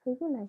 ठीक है ना?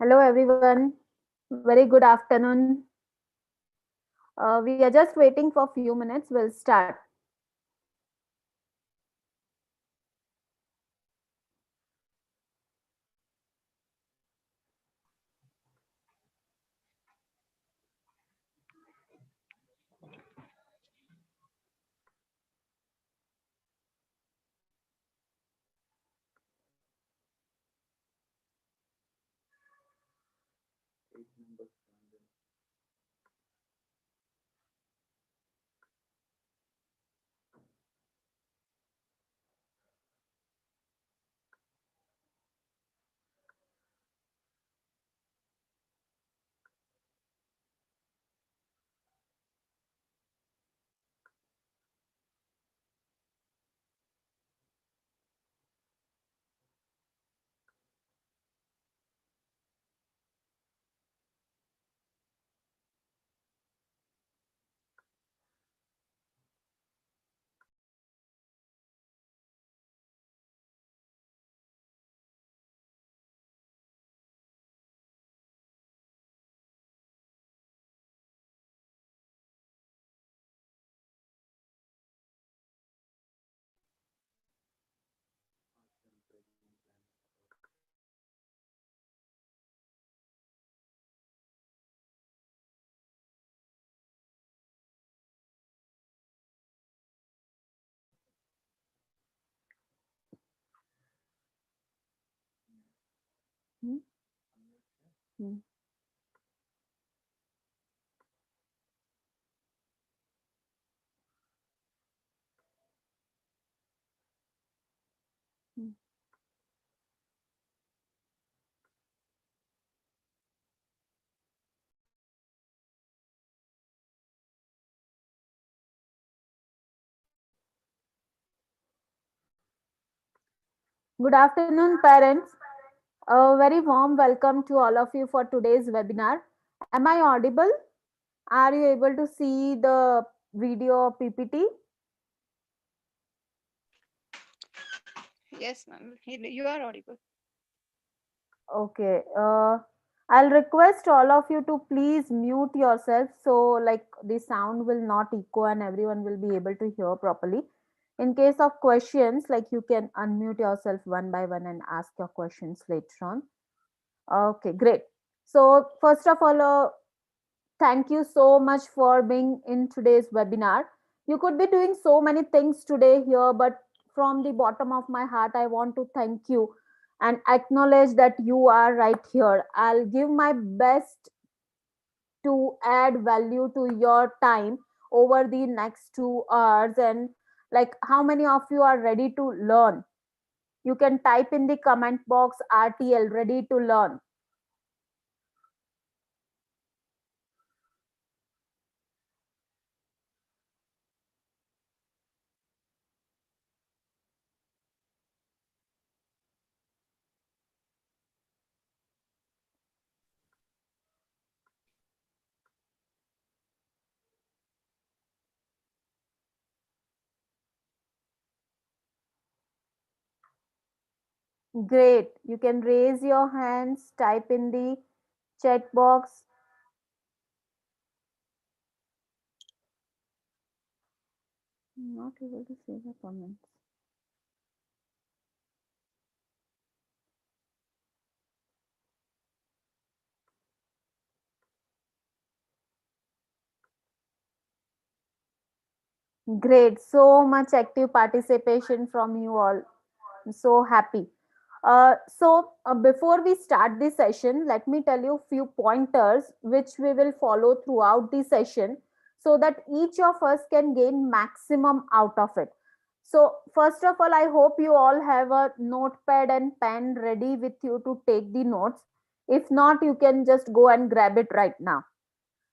Hello everyone, very good afternoon. We are just waiting for a few minutes. We'll start. Hmm? Hmm. Hmm. Good afternoon, parents. A very warm welcome to all of you for today's webinar. Am I audible? Are you able to see the video PPT? Yes, ma'am. You are audible. Okay. I'll request all of you to please mute yourself so like the sound will not echo and everyone will be able to hear properly. In case of questions, like you can unmute yourself one by one and ask your questions later on. Okay, great. So first of all, thank you so much for being in today's webinar. You could be doing so many things today here, but from the bottom of my heart, I want to thank you and acknowledge that you are right here. I'll give my best to add value to your time over the next 2 hours. And like, how many of you are ready to learn? You can type in the comment box RTL, ready to learn. Great. You can raise your hands, type in the chat box. Not able to see the comments. Great. So much active participation from you all. I'm so happy. Before we start the session, let me tell you a few pointers which we will follow throughout the session so that each of us can gain maximum out of it. So, first of all, I hope you all have a notepad and pen ready with you to take the notes. If not, you can just go and grab it right now.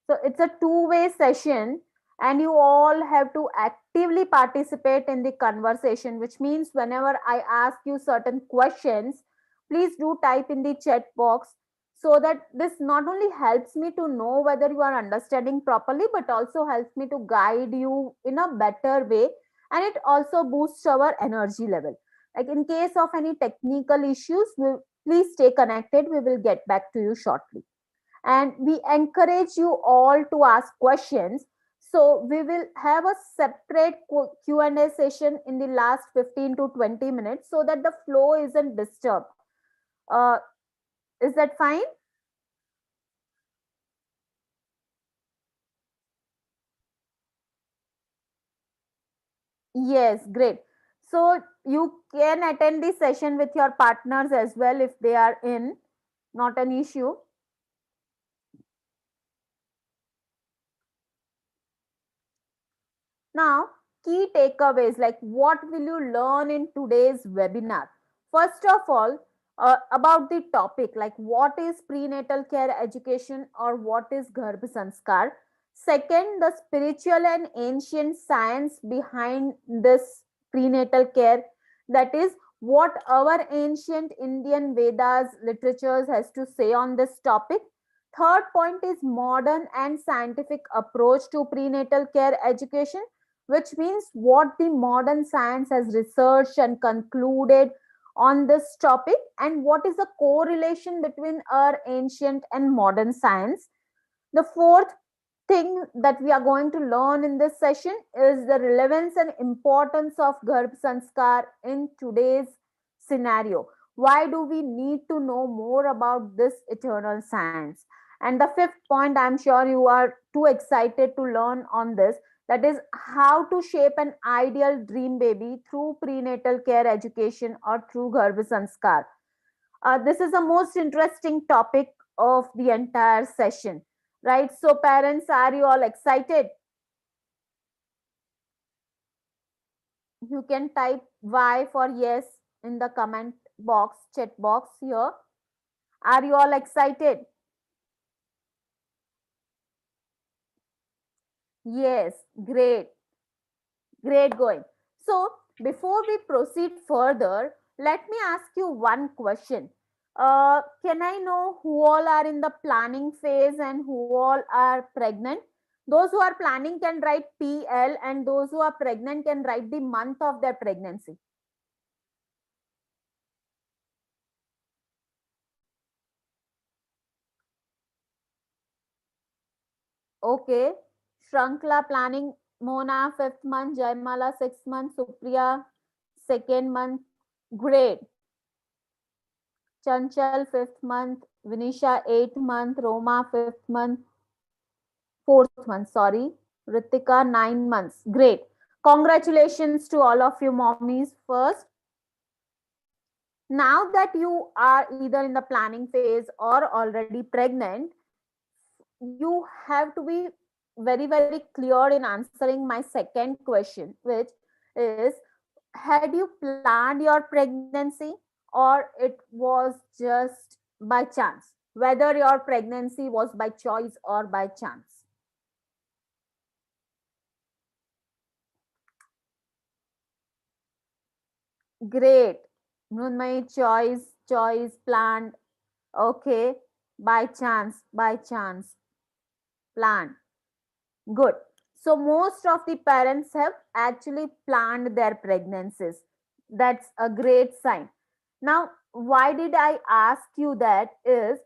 So it's a two-way session, and you all have to actively participate in the conversation, which means whenever I ask you certain questions, please do type in the chat box so that this not only helps me to know whether you are understanding properly, but also helps me to guide you in a better way, and it also boosts our energy level. Like in case of any technical issues, please stay connected. We will get back to you shortly, and we encourage you all to ask questions. So we will have a separate Q&A session in the last 15 to 20 minutes so that the flow isn't disturbed. uh, is that fine? Yes, great. So you can attend the session with your partners as well if they are in, not an issue. Now, key takeaways, like what will you learn in today's webinar? First of all, about the topic, like what is prenatal care education or what is Garbhasanskar? Second, the spiritual and ancient science behind this prenatal care, that is what our ancient Indian Vedas literatures has to say on this topic. Third point is modern and scientific approach to prenatal care education, which means what the modern science has researched and concluded on this topic, and what is the correlation between our ancient and modern science. The fourth thing that we are going to learn in this session is the relevance and importance of Garbh Sanskar in today's scenario. Why do we need to know more about this eternal science? And the fifth point, I'm sure you are too excited to learn on this, that is how to shape an ideal dream baby through prenatal care education or through Garbh Sanskar. This is the most interesting topic of the entire session, right? So, parents, are you all excited? You can type Y for yes in the comment box, chat box here. Are you all excited? Yes, great, great going. So, before we proceed further, let me ask you one question. Can I know who all are in the planning phase and who all are pregnant? Those who are planning can write PL, and those who are pregnant can write the month of their pregnancy. Okay. Shrankla planning, Mona fifth month, Jaimala sixth month, Supriya second month. Great. Chanchal fifth month, Vinisha eighth month, Roma fifth month, fourth month, sorry. Ritika 9 months. Great. Congratulations to all of you mommies first. Now that you are either in the planning phase or already pregnant, you have to be very clear in answering my second question, which is, had you planned your pregnancy or it was just by chance, whether your pregnancy was by choice or by chance? Great. My choice planned. Okay. By chance planned. Good. So most of the parents have actually planned their pregnancies. That's a great sign. Now, why did I ask you that is,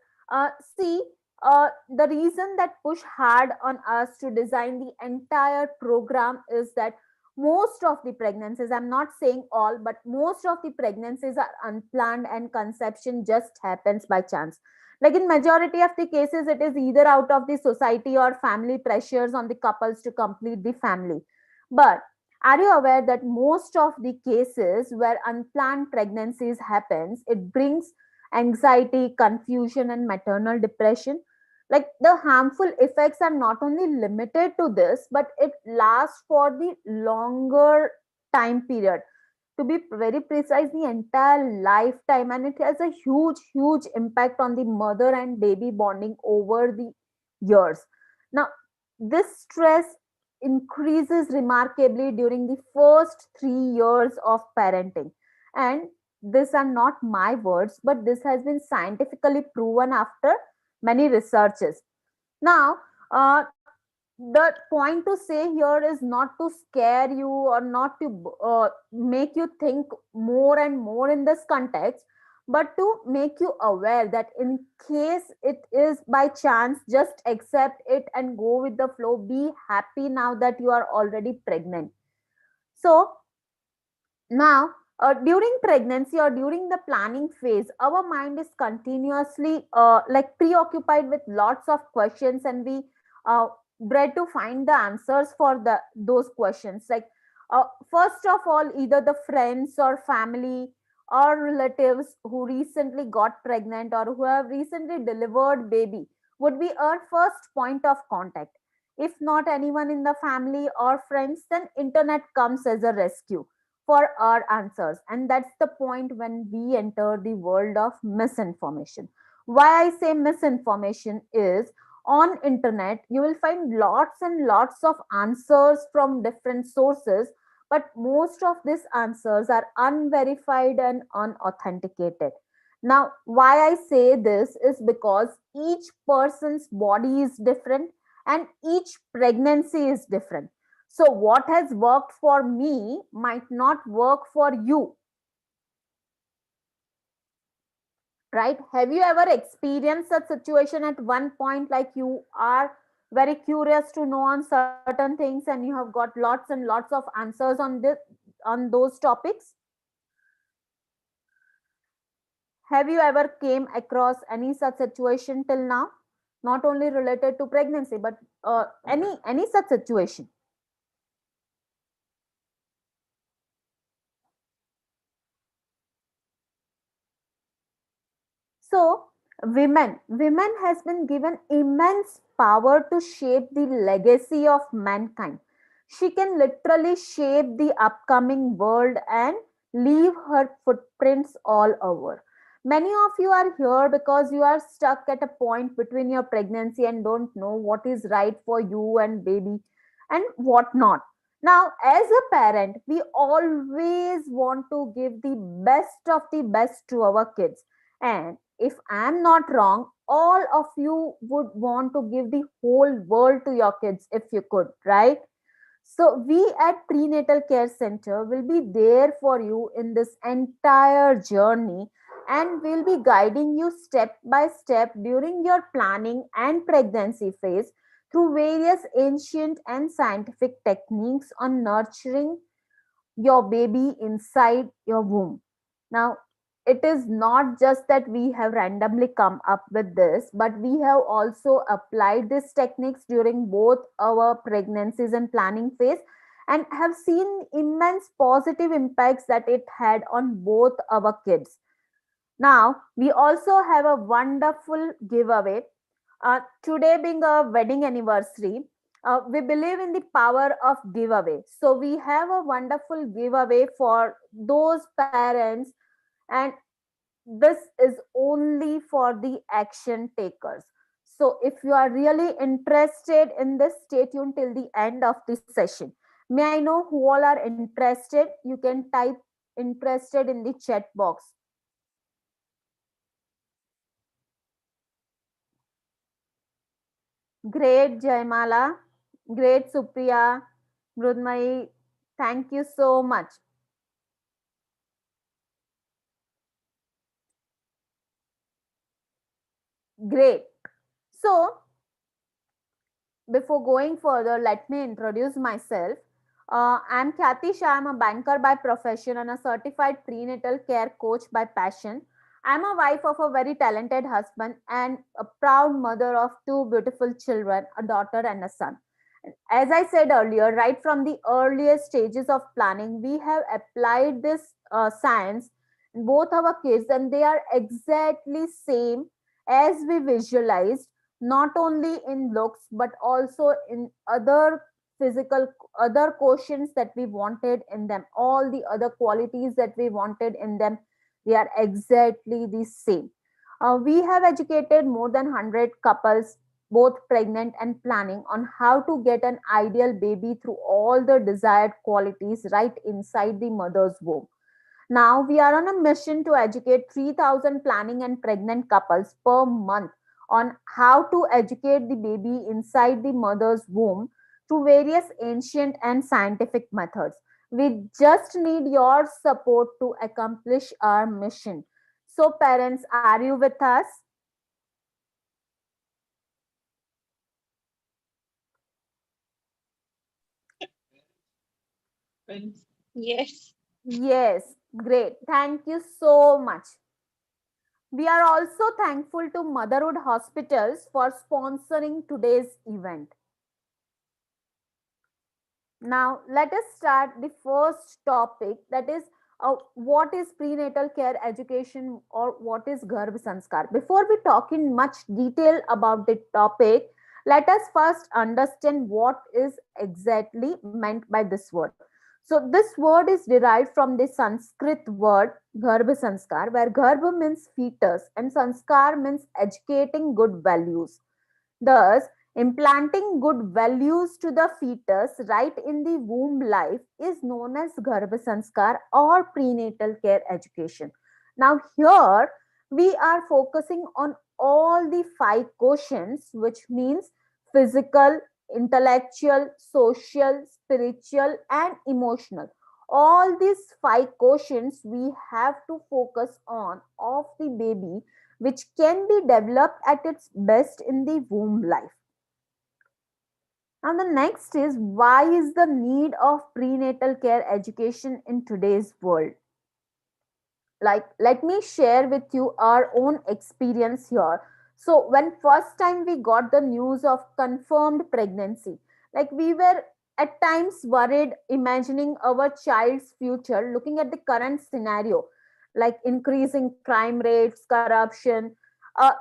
see, the reason that push hard on us to design the entire program is that most of the pregnancies, I'm not saying all, but most of the pregnancies are unplanned and conception just happens by chance. Like in majority of the cases, it is either out of the society or family pressures on the couples to complete the family. But are you aware that most of the cases where unplanned pregnancies happens, it brings anxiety, confusion, and maternal depression? Like the harmful effects are not only limited to this, but it lasts for the longer time period. To be very precise, the entire lifetime, and it has a huge impact on the mother and baby bonding over the years. Now, this stress increases remarkably during the first 3 years of parenting. And these are not my words, but this has been scientifically proven after many researches. Now, the point to say here is not to scare you or not to make you think more and more in this context, but to make you aware that in case it is by chance, just accept it and go with the flow. Be happy now that you are already pregnant. So now, during pregnancy or during the planning phase, our mind is continuously like preoccupied with lots of questions, and we dread to find the answers for the those questions. Like, first of all, either the friends or family or relatives who recently got pregnant or who have recently delivered baby would be our first point of contact. If not anyone in the family or friends, then internet comes as a rescue for our answers, and that's the point when we enter the world of misinformation. Why I say misinformation is, on internet you will find lots and lots of answers from different sources, but most of these answers are unverified and unauthenticated. Now, why I say this is because each person's body is different and each pregnancy is different. So, what has worked for me might not work for you, right? Have you ever experienced such situation at one point, like you are very curious to know on certain things and you have got lots and lots of answers on this, on those topics? Have you ever came across any such situation till now? Not only related to pregnancy, but any such situation. So, women has been given immense power to shape the legacy of mankind. She can literally shape the upcoming world and leave her footprints all over. Many of you are here because you are stuck at a point between your pregnancy and don't know what is right for you and baby and what not. Now, as a parent, we always want to give the best of the best to our kids. And if I am not wrong, all of you would want to give the whole world to your kids if you could, right? So, we at Prenatal Care Center will be there for you in this entire journey, and we'll be guiding you step by step during your planning and pregnancy phase through various ancient and scientific techniques on nurturing your baby inside your womb. Now, it is not just that we have randomly come up with this, but we have also applied these techniques during both our pregnancies and planning phase and have seen immense positive impacts that it had on both our kids. Now, we also have a wonderful giveaway. Today being a wedding anniversary, we believe in the power of giveaway. So, we have a wonderful giveaway for those parents, and this is only for the action takers. So, if you are really interested in this, stay tuned till the end of the session. May I know who all are interested? You can type interested in the chat box. Great, Jaimala. Great, Supriya. Mrudmai. Thank you so much. Great. So, before going further, let me introduce myself. I'm Khyati Shah. I'm a banker by profession and a certified prenatal care coach by passion. I'm a wife of a very talented husband and a proud mother of two beautiful children, a daughter and a son. As I said earlier, right from the earliest stages of planning, we have applied this science in both our kids, and they are exactly same as we visualized, not only in looks but also in other physical, other quotients that we wanted in them, all the other qualities that we wanted in them, they are exactly the same. We have educated more than 100 couples, both pregnant and planning, on how to get an ideal baby through all the desired qualities right inside the mother's womb. Now we are on a mission to educate 3,000 planning and pregnant couples per month on how to educate the baby inside the mother's womb through various ancient and scientific methods. We just need your support to accomplish our mission. So, parents, are you with us? Yes. Yes, great. Thank you so much. We are also thankful to Motherhood Hospitals for sponsoring today's event. Now, let us start the first topic, that is, what is prenatal care education or what is Garbhasanskar. Before we talk in much detail about the topic, let us first understand what is exactly meant by this word. So, this word is derived from the Sanskrit word Garbhasanskar, where Garbha means fetus and Sanskar means educating good values. Thus, implanting good values to the fetus right in the womb life is known as Garbhasanskar or prenatal care education. Now, here we are focusing on all the five quotients, which means physical, intellectual, social, spiritual, and emotional. All these five quotients we have to focus on of the baby, which can be developed at its best in the womb life. And the next is, why is the need of prenatal care education in today's world? Like, let me share with you our own experience here. So when first time we got the news of confirmed pregnancy, like we were at times worried imagining our child's future, looking at the current scenario, like increasing crime rates, corruption, uh,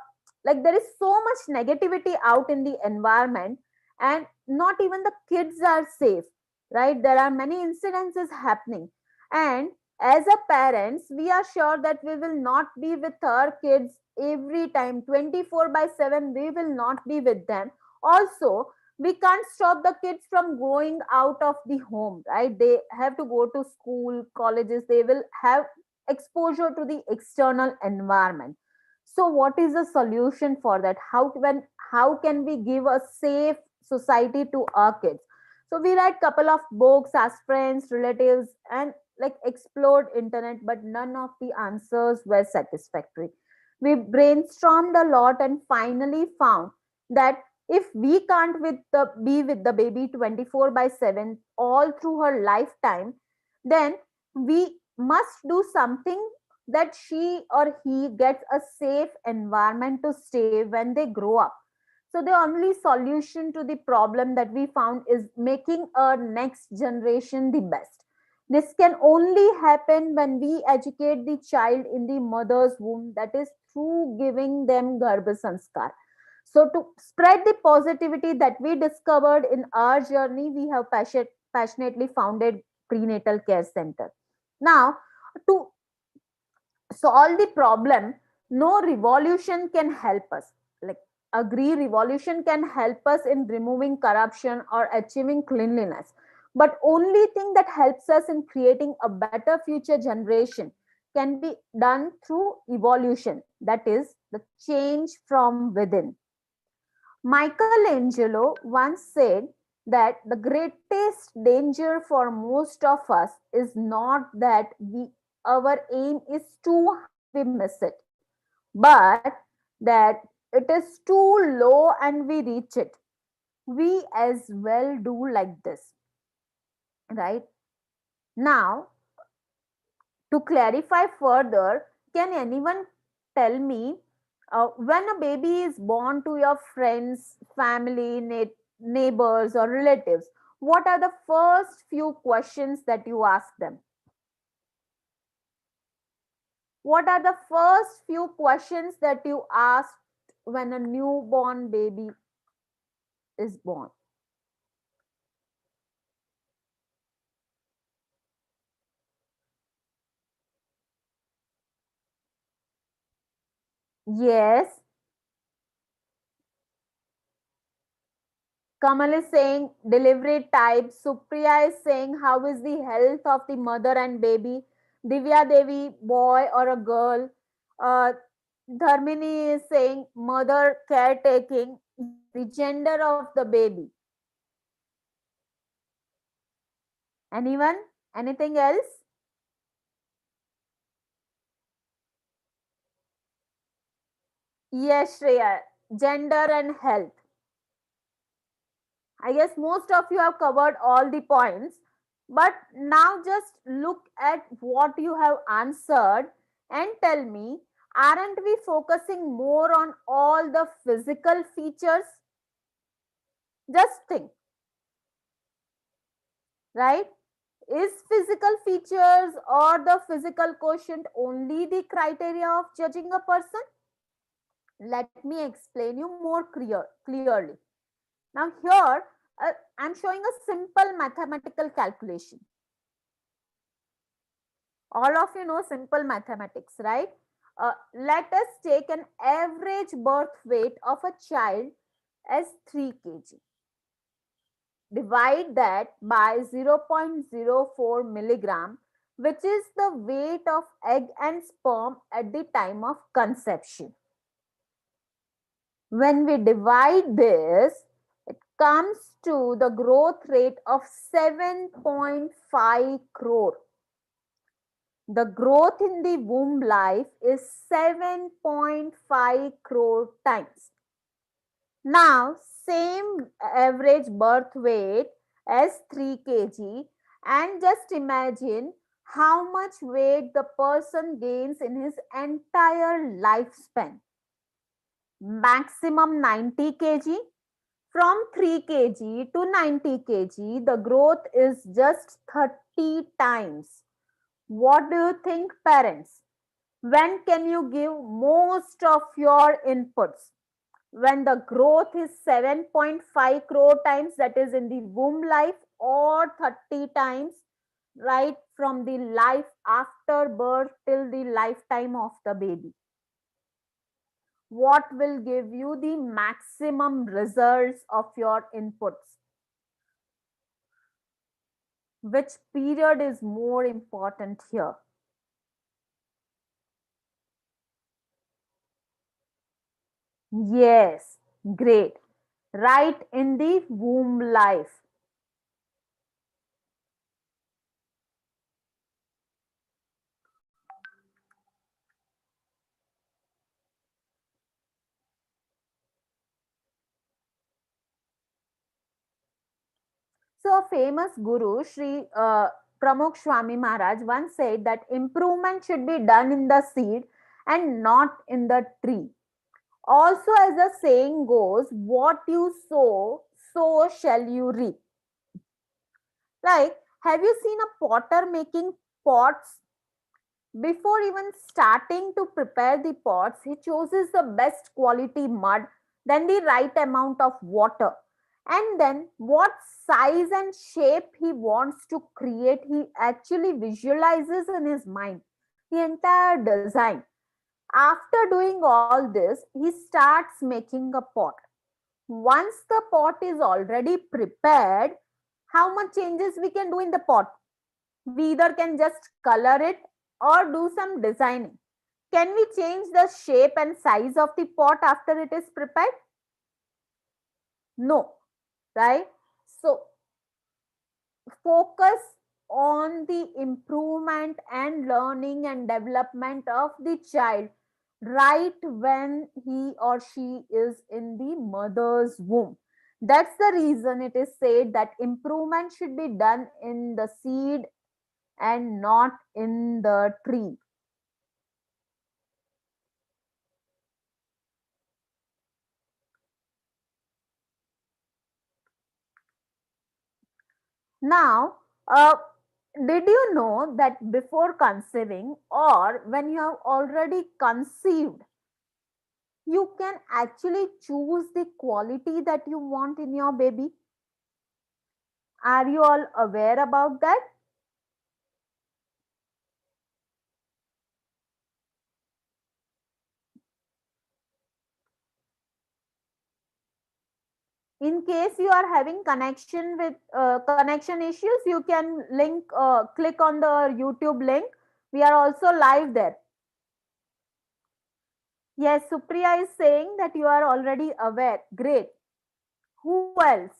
like there is so much negativity out in the environment, and not even the kids are safe, right? There are many incidences happening, and as a parents we are sure that we will not be with our kids every time 24 by 7. We will not be with them. Also, we can't stop the kids from going out of the home, right? They have to go to school, colleges, they will have exposure to the external environment. So what is the solution for that? How can we give a safe society to our kids? So we read couple of books as friends, relatives, and like explored internet, but none of the answers were satisfactory. We brainstormed a lot and finally found that if we can't be with the baby 24 by 7 all through her lifetime, then we must do something that she or he gets a safe environment to stay when they grow up. So the only solution to the problem that we found is making our next generation the best. This can only happen when we educate the child in the mother's womb, that is through giving them Garbhasanskar. So to spread the positivity that we discovered in our journey, we have passionately founded Prenatal Care Center. Now, to solve the problem, no revolution can help us. Like, agree, revolution can help us in removing corruption or achieving cleanliness. But only thing that helps us in creating a better future generation can be done through evolution, that is, the change from within. Michelangelo once said that the greatest danger for most of us is not that our aim is too high and we miss it, but that it is too low and we reach it. We as well do like this, right? Now, to clarify further, can anyone tell me, when a baby is born to your friends, family, neighbors, or relatives, what are the first few questions that you ask them? What are the first few questions that you ask when a newborn baby is born? Yes, Kamal is saying delivery type. Supriya is saying how is the health of the mother and baby. Divya Devi, boy or a girl. Uh, Dharmini is saying mother caretaking. Yes, the gender of the baby. Anyone? Anything else? Yes, Shreya. Gender and health. I guess most of you have covered all the points. But now just look at what you have answered and tell me, aren't we focusing more on all the physical features? Just think, right? Is physical features or the physical quotient only the criteria of judging a person? Let me explain you more clearly. Now, here I'm showing a simple mathematical calculation. All of you know simple mathematics, right? Let us take an average birth weight of a child as 3 kg. Divide that by 0.04 milligram, which is the weight of egg and sperm at the time of conception. When we divide this, it comes to the growth rate of 7.5 crore. The growth in the womb life is 7.5 crore times. Now, same average birth weight as 3 kg, and just imagine how much weight the person gains in his entire lifespan. Maximum 90 kg. From 3 kg to 90 kg, the growth is just 30 times. What do you think, parents? When can you give most of your inputs? When the growth is 7.5 crore times, that is in the womb life, or 30 times, right from the life after birth till the lifetime of the baby. What will give you the maximum results of your inputs? Which period is more important here? Yes, great. Right in the womb life. So, a famous guru, Sri Pramukh Swami Maharaj, once said that improvement should be done in the seed and not in the tree. Also, as the saying goes, what you sow, so shall you reap. Like, have you seen a potter making pots? Before even starting to prepare the pots, he chooses the best quality mud, then the right amount of water, and then what size and shape he wants to create, he actually visualizes in his mind the entire design. After doing all this, he starts making a pot. Once the pot is already prepared, how much changes we can do in the pot? We either can just color it or do some designing. Can we change the shape and size of the pot after it is prepared? No, right? So focus on the improvement and learning and development of the child right when he or she is in the mother's womb. That's the reason it is said that improvement should be done in the seed and not in the tree. Now, did you know that before conceiving or when you have already conceived, you can actually choose the quality that you want in your baby? Are you all aware about that? In case you are having connection with connection issues, you can click on the YouTube link. We are also live there. Yes, Supriya is saying that you are already aware. Great. Who else?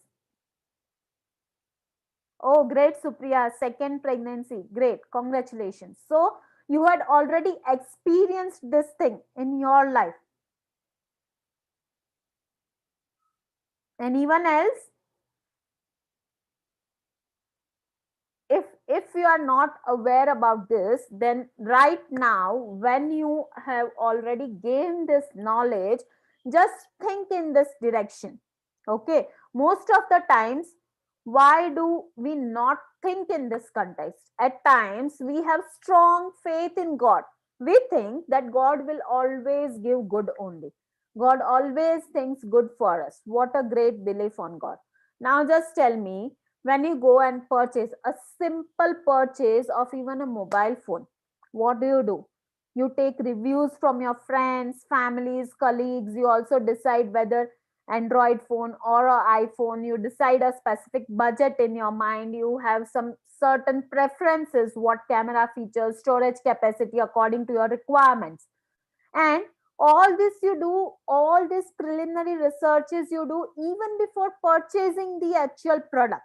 Oh, great, Supriya. Second pregnancy. Great. Congratulations. So, you had already experienced this thing in your life. Anyone else? If you are not aware about this, then right now when you have already gained this knowledge, just think in this direction. Okay, most of the times, why do we not think in this context? At times we have strong faith in God. We think that God will always give good only. God always thinks good for us. What a great belief on God. Now just tell me, when you go and purchase a simple purchase of even a mobile phone, what do? You take reviews from your friends, families, colleagues. You also decide whether Android phone or a iPhone. You decide a specific budget in your mind. You have some certain preferences, what camera features, storage capacity according to your requirements. And all this you do, all these preliminary researches you do even before purchasing the actual product,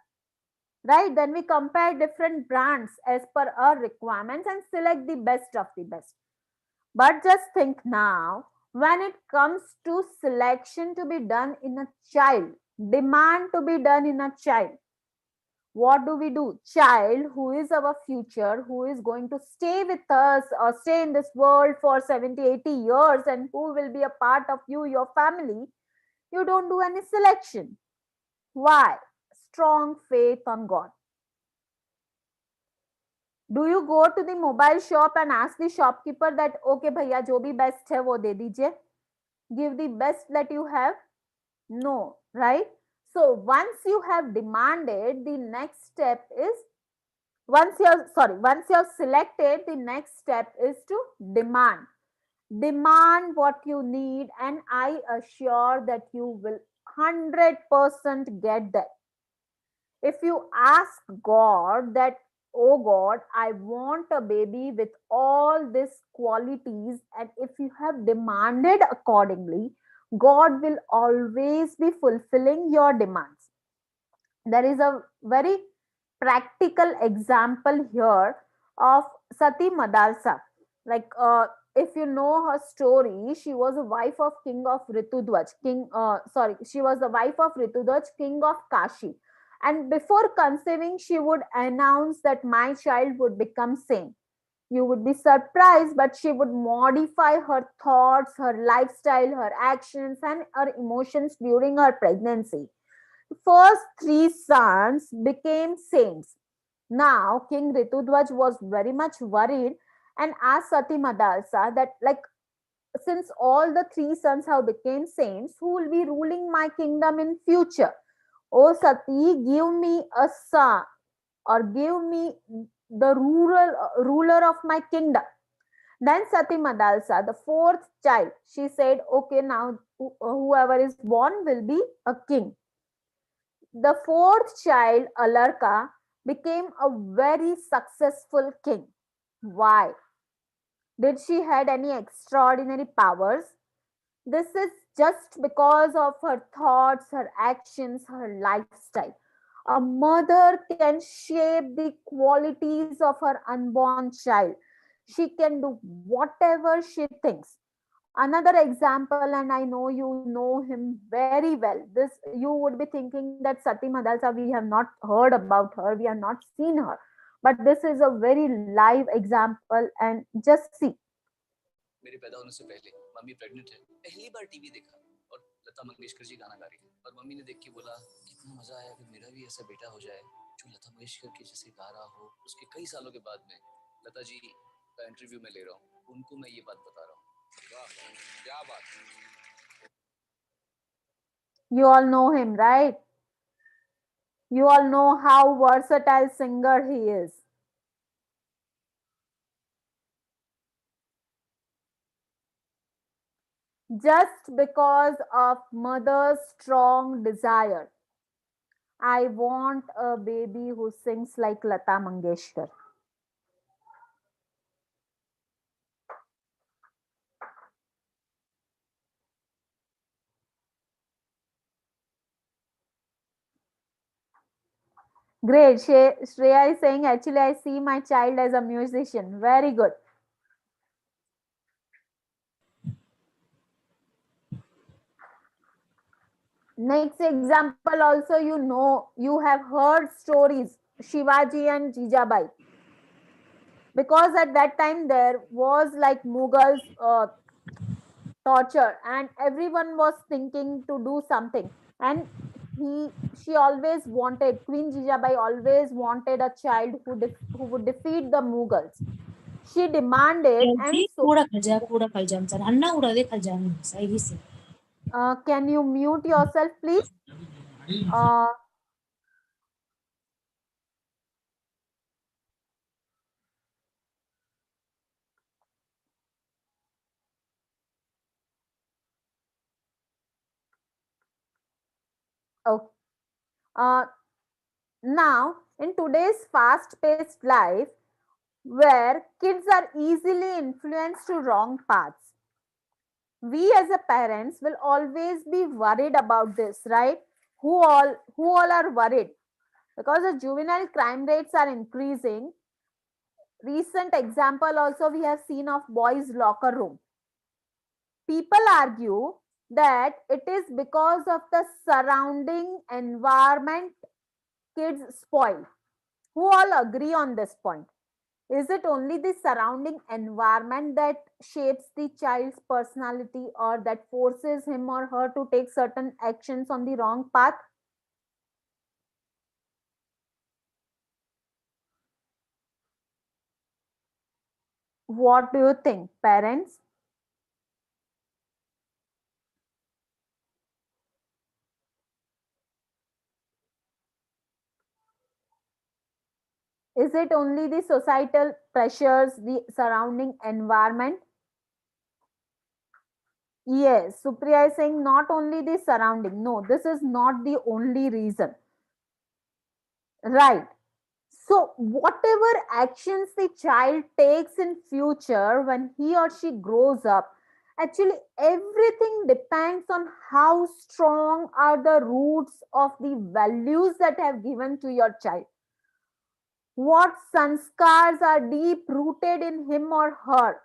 right? Then we compare different brands as per our requirements and select the best of the best. But just think now, when it comes to selection to be done in a child, demand to be done in a child, what do? Child who is our future, who is going to stay with us or stay in this world for 70, 80 years, and who will be a part of you, your family, you don't do any selection. Why? Strong faith on God. Do you go to the mobile shop and ask the shopkeeper that okay भैया जो भी best है वो दे दीजिए, give the best that you have? No, right? So once you have demanded, the next step is, once you're selected, the next step is to demand what you need, and I assure that you will 100% get that. If you ask God that, oh God, I want a baby with all these qualities, and if you have demanded accordingly, God will always be fulfilling your demands. There is a very practical example here of Sati Madalsa. Like, if you know her story, she was a wife of King of Ritudwaj. She was the wife of Ritudwaj, King of Kashi. And before conceiving, she would announce that my child would become saint. You would be surprised, but she would modify her thoughts, her lifestyle, her actions, and her emotions during her pregnancy. First three sons became saints. Now, King Ritudwaj was very much worried and asked Sati Madalsa that, like, since all the three sons have become saints, who will be ruling my kingdom in future? Oh Sati, give me a son or give me the ruler of my kingdom. Then Sati Madalsa, the fourth child, she said, okay, now whoever is born will be a king. The fourth child, Alarka, became a very successful king. Why? Did she had any extraordinary powers? This is just because of her thoughts, her actions, her lifestyle. A mother can shape the qualities of her unborn child. She can do whatever she thinks. Another example, and I know you know him very well. This you would be thinking that Sati Madalsa, we have not heard about her, we have not seen her. But this is a very live example, and just see. मेरे पैदा होने से पहले mummy pregnant है, पहली बार TV देखा और लता मंगेशकर जी गाना गा रही है और मम्मी ने देख के बोला कितना मजा आया, अगर मेरा भी ऐसा बेटा हो जाए जो लता मंगेशकर के जैसे गा रहा हो। उसके कई सालों के बाद में लता जी का इंटरव्यू में ले रहा हूँ, उनको मैं ये बात बता रहा हूँ। वाह क्या बात। You all know him, right? You all know how versatile singer he is. Just because of mother's strong desire. I want a baby who sings like Lata Mangeshkar. Great. Shreya is saying, actually, I see my child as a musician. Very good. Next example, also, you have heard stories, Shivaji and Jijabai. Because at that time there was like Mughals torture, and everyone was thinking to do something. And she always wanted, Queen Jijabai always wanted a child who would defeat the Mughals. She demanded, and ji so कूड़ा खा जा sir अन्ना उड़ा दे खा जा सही से can you mute yourself, please? uh, okay. uh, Now, in today's fast paced life, where kids are easily influenced to wrong paths, we as a parents will always be worried about this, right? Who all are worried because the juvenile crime rates are increasing. Recent example also we have seen of boys locker room. People argue that it is because of the surrounding environment kids spoil. Who all agree on this point? Is it only the surrounding environment that shapes the child's personality or that forces him or her to take certain actions on the wrong path? What do you think, parents? Is it only the societal pressures, the surrounding environment? Yes, Supriya is saying not only the surrounding. No, this is not the only reason. Right. So whatever actions the child takes in future when he or she grows up, Actually, everything depends on how strong are the roots of the values that have given to your child. What sanskars are deep rooted in him or her.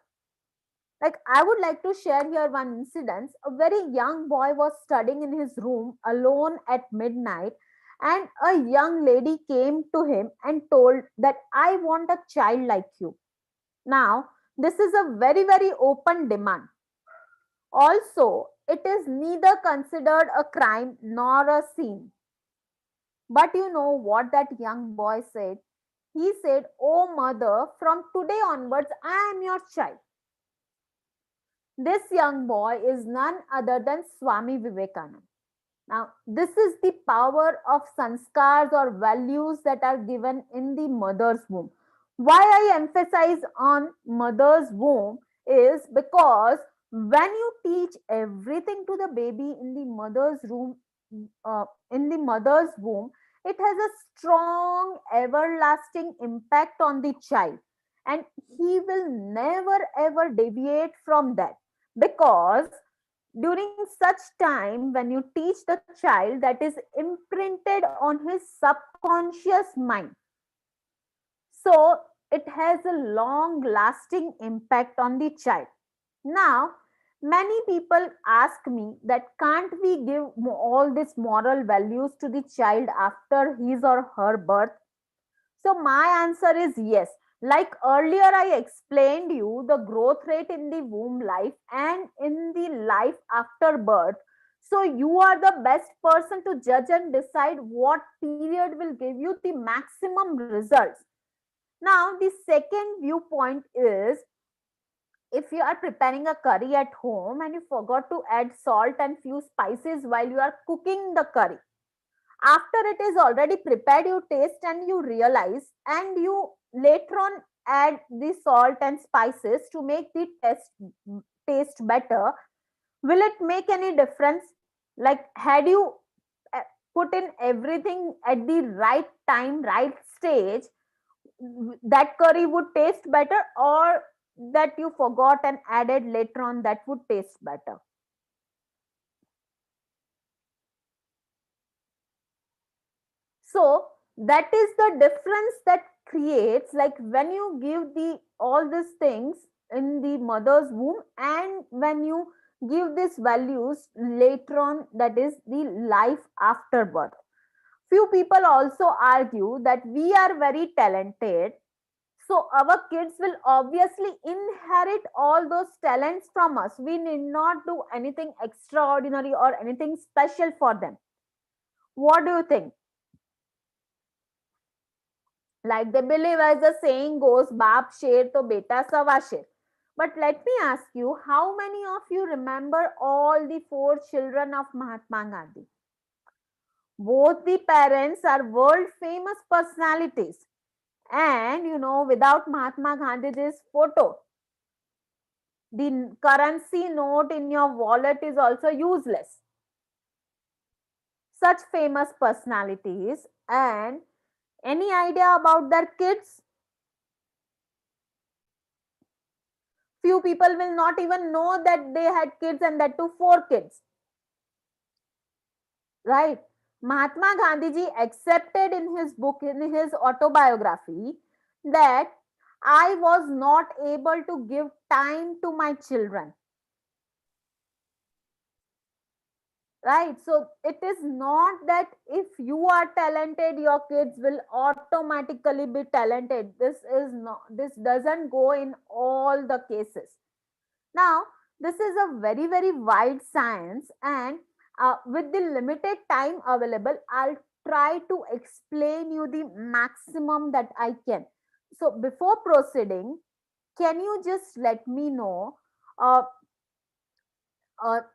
Like, I would like to share here one incident. A very young boy was studying in his room alone at midnight, and a young lady came to him and told that I want a child like you. Now, this is a very, very open demand. Also, it is neither considered a crime nor a sin. But you know what that young boy said? He said, "Oh, mother, from today onwards, I am your child." This young boy is none other than Swami Vivekananda. Now, this is the power of sanskars or values that are given in the mother's womb. Why I emphasize on mother's womb is because when you teach everything to the baby in the mother's womb, it has a strong, everlasting impact on the child, and he will never ever deviate from that, because during such time when you teach the child, that is imprinted on his subconscious mind, so it has a long lasting impact on the child. Now, many people ask me that can't we give all these moral values to the child after his or her birth? So my answer is yes. Like earlier, I explained you the growth rate in the womb life and in the life after birth. So you are the best person to judge and decide what period will give you the maximum results. Now, the second viewpoint is, if you are preparing a curry at home and you forgot to add salt and few spices while you are cooking the curry, after it is already prepared, you taste and you realize, and you later on add the salt and spices to make the taste better. Will it make any difference? Like, had you uh, put in everything at the right time, right stage, that curry would taste better, or that you forgot and added later on, that would taste better? So that is the difference that creates, like when you give the all these things in the mother's womb and when you give these values later on, that is the life after birth. Few people also argue that we are very talented, so our kids will obviously inherit all those talents from us. We need not do anything extraordinary or anything special for them. What do you think? Like they believe, as the saying goes, Baap sher to beta sawa sher. But let me ask you, how many of you remember all the four children of Mahatma Gandhi? Both the parents are world famous personalities. And you know, without Mahatma Gandhi's photo, the currency note in your wallet is also useless. Such famous personalities. And any idea about their kids? Few people will not even know that they had kids, and that too four kids. Right? Mahatma Gandhi ji accepted in his book, in his autobiography, that I was not able to give time to my children. Right? So it is not that if you are talented, your kids will automatically be talented. This is not, this doesn't go in all the cases. Now, this is a very, very wide science, and with the limited time available, I'll try to explain you the maximum that I can. So, before proceeding, can you just let me know? Uh,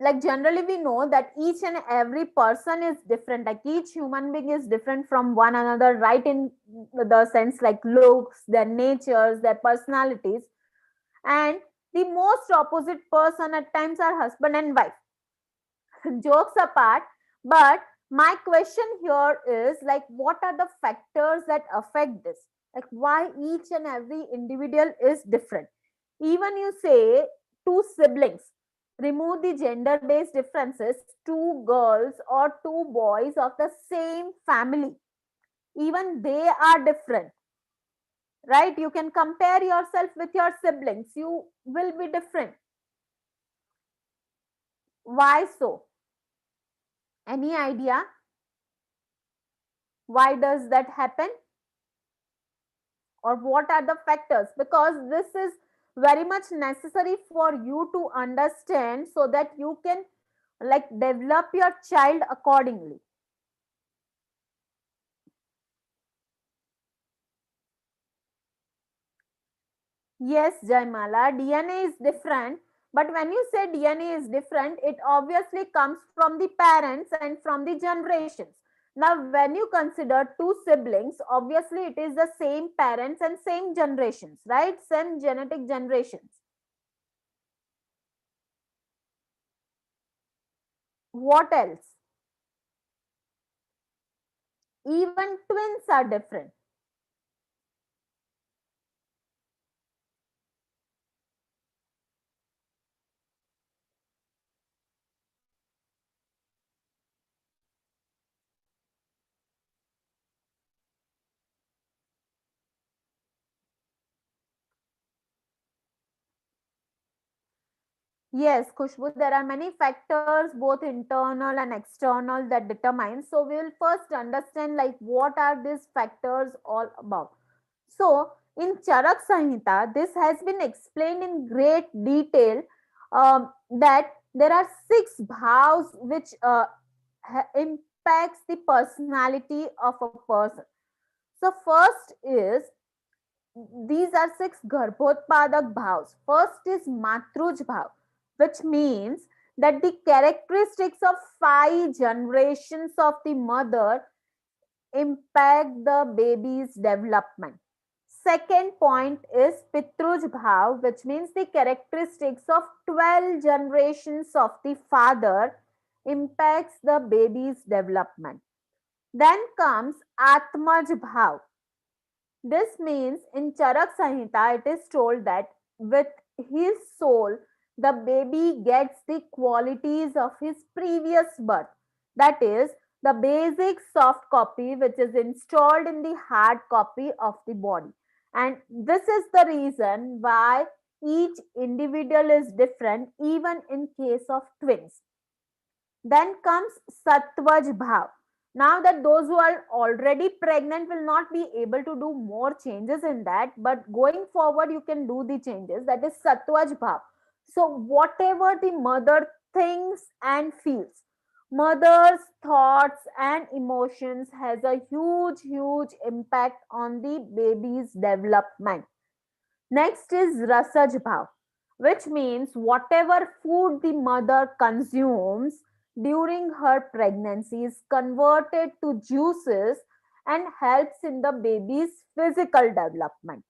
like generally we know that each and every person is different, like each human being is different from one another, right? In the sense like looks, their natures, their personalities, and the most opposite person at times are husband and wife. Jokes apart, but my question here is, like, what are the factors that affect this? Like, why each and every individual is different? Even you say two siblings, Remove the gender based differences, two girls or two boys of the same family, even they are different, right? You can compare yourself with your siblings, you will be different. Why so? Any idea why does that happen, or what are the factors? Because this is very much necessary for you to understand so that you can like develop your child accordingly. Yes, Jaimala, DNA is different. But when you say DNA is different, it obviously comes from the parents and from the generations. Now, when you consider two siblings, obviously it is the same parents and same generations, right? Same genetic generations. What else? Even twins are different. Yes, Khushbu, there are many factors, both internal and external, that determine. So we will first understand like what are these factors all about. So in Charak Samhita, this has been explained in great detail that there are six bhavs which impacts the personality of a person. So first is, these are six Garbhotpadak bhavs. First is Matruj bhav, which means that the characteristics of five generations of the mother impact the baby's development. Second point is Pitruj bhav, which means the characteristics of 12 generations of the father impacts the baby's development. Then comes Atmaj bhav. This means in Charak Samhita, it is told that with his soul, the baby gets the qualities of his previous birth. That is, the basic soft copy which is installed in the hard copy of the body. And this is the reason why each individual is different, even in case of twins. Then comes Satvaj Bhav. Now that those who are already pregnant will not be able to do more changes in that, but going forward you can do the changes. That is Satvaj Bhav. So whatever the mother thinks and feels, mother's thoughts and emotions has a huge impact on the baby's development. Next is Rasaj Bhav, which means whatever food the mother consumes during her pregnancy is converted to juices and helps in the baby's physical development.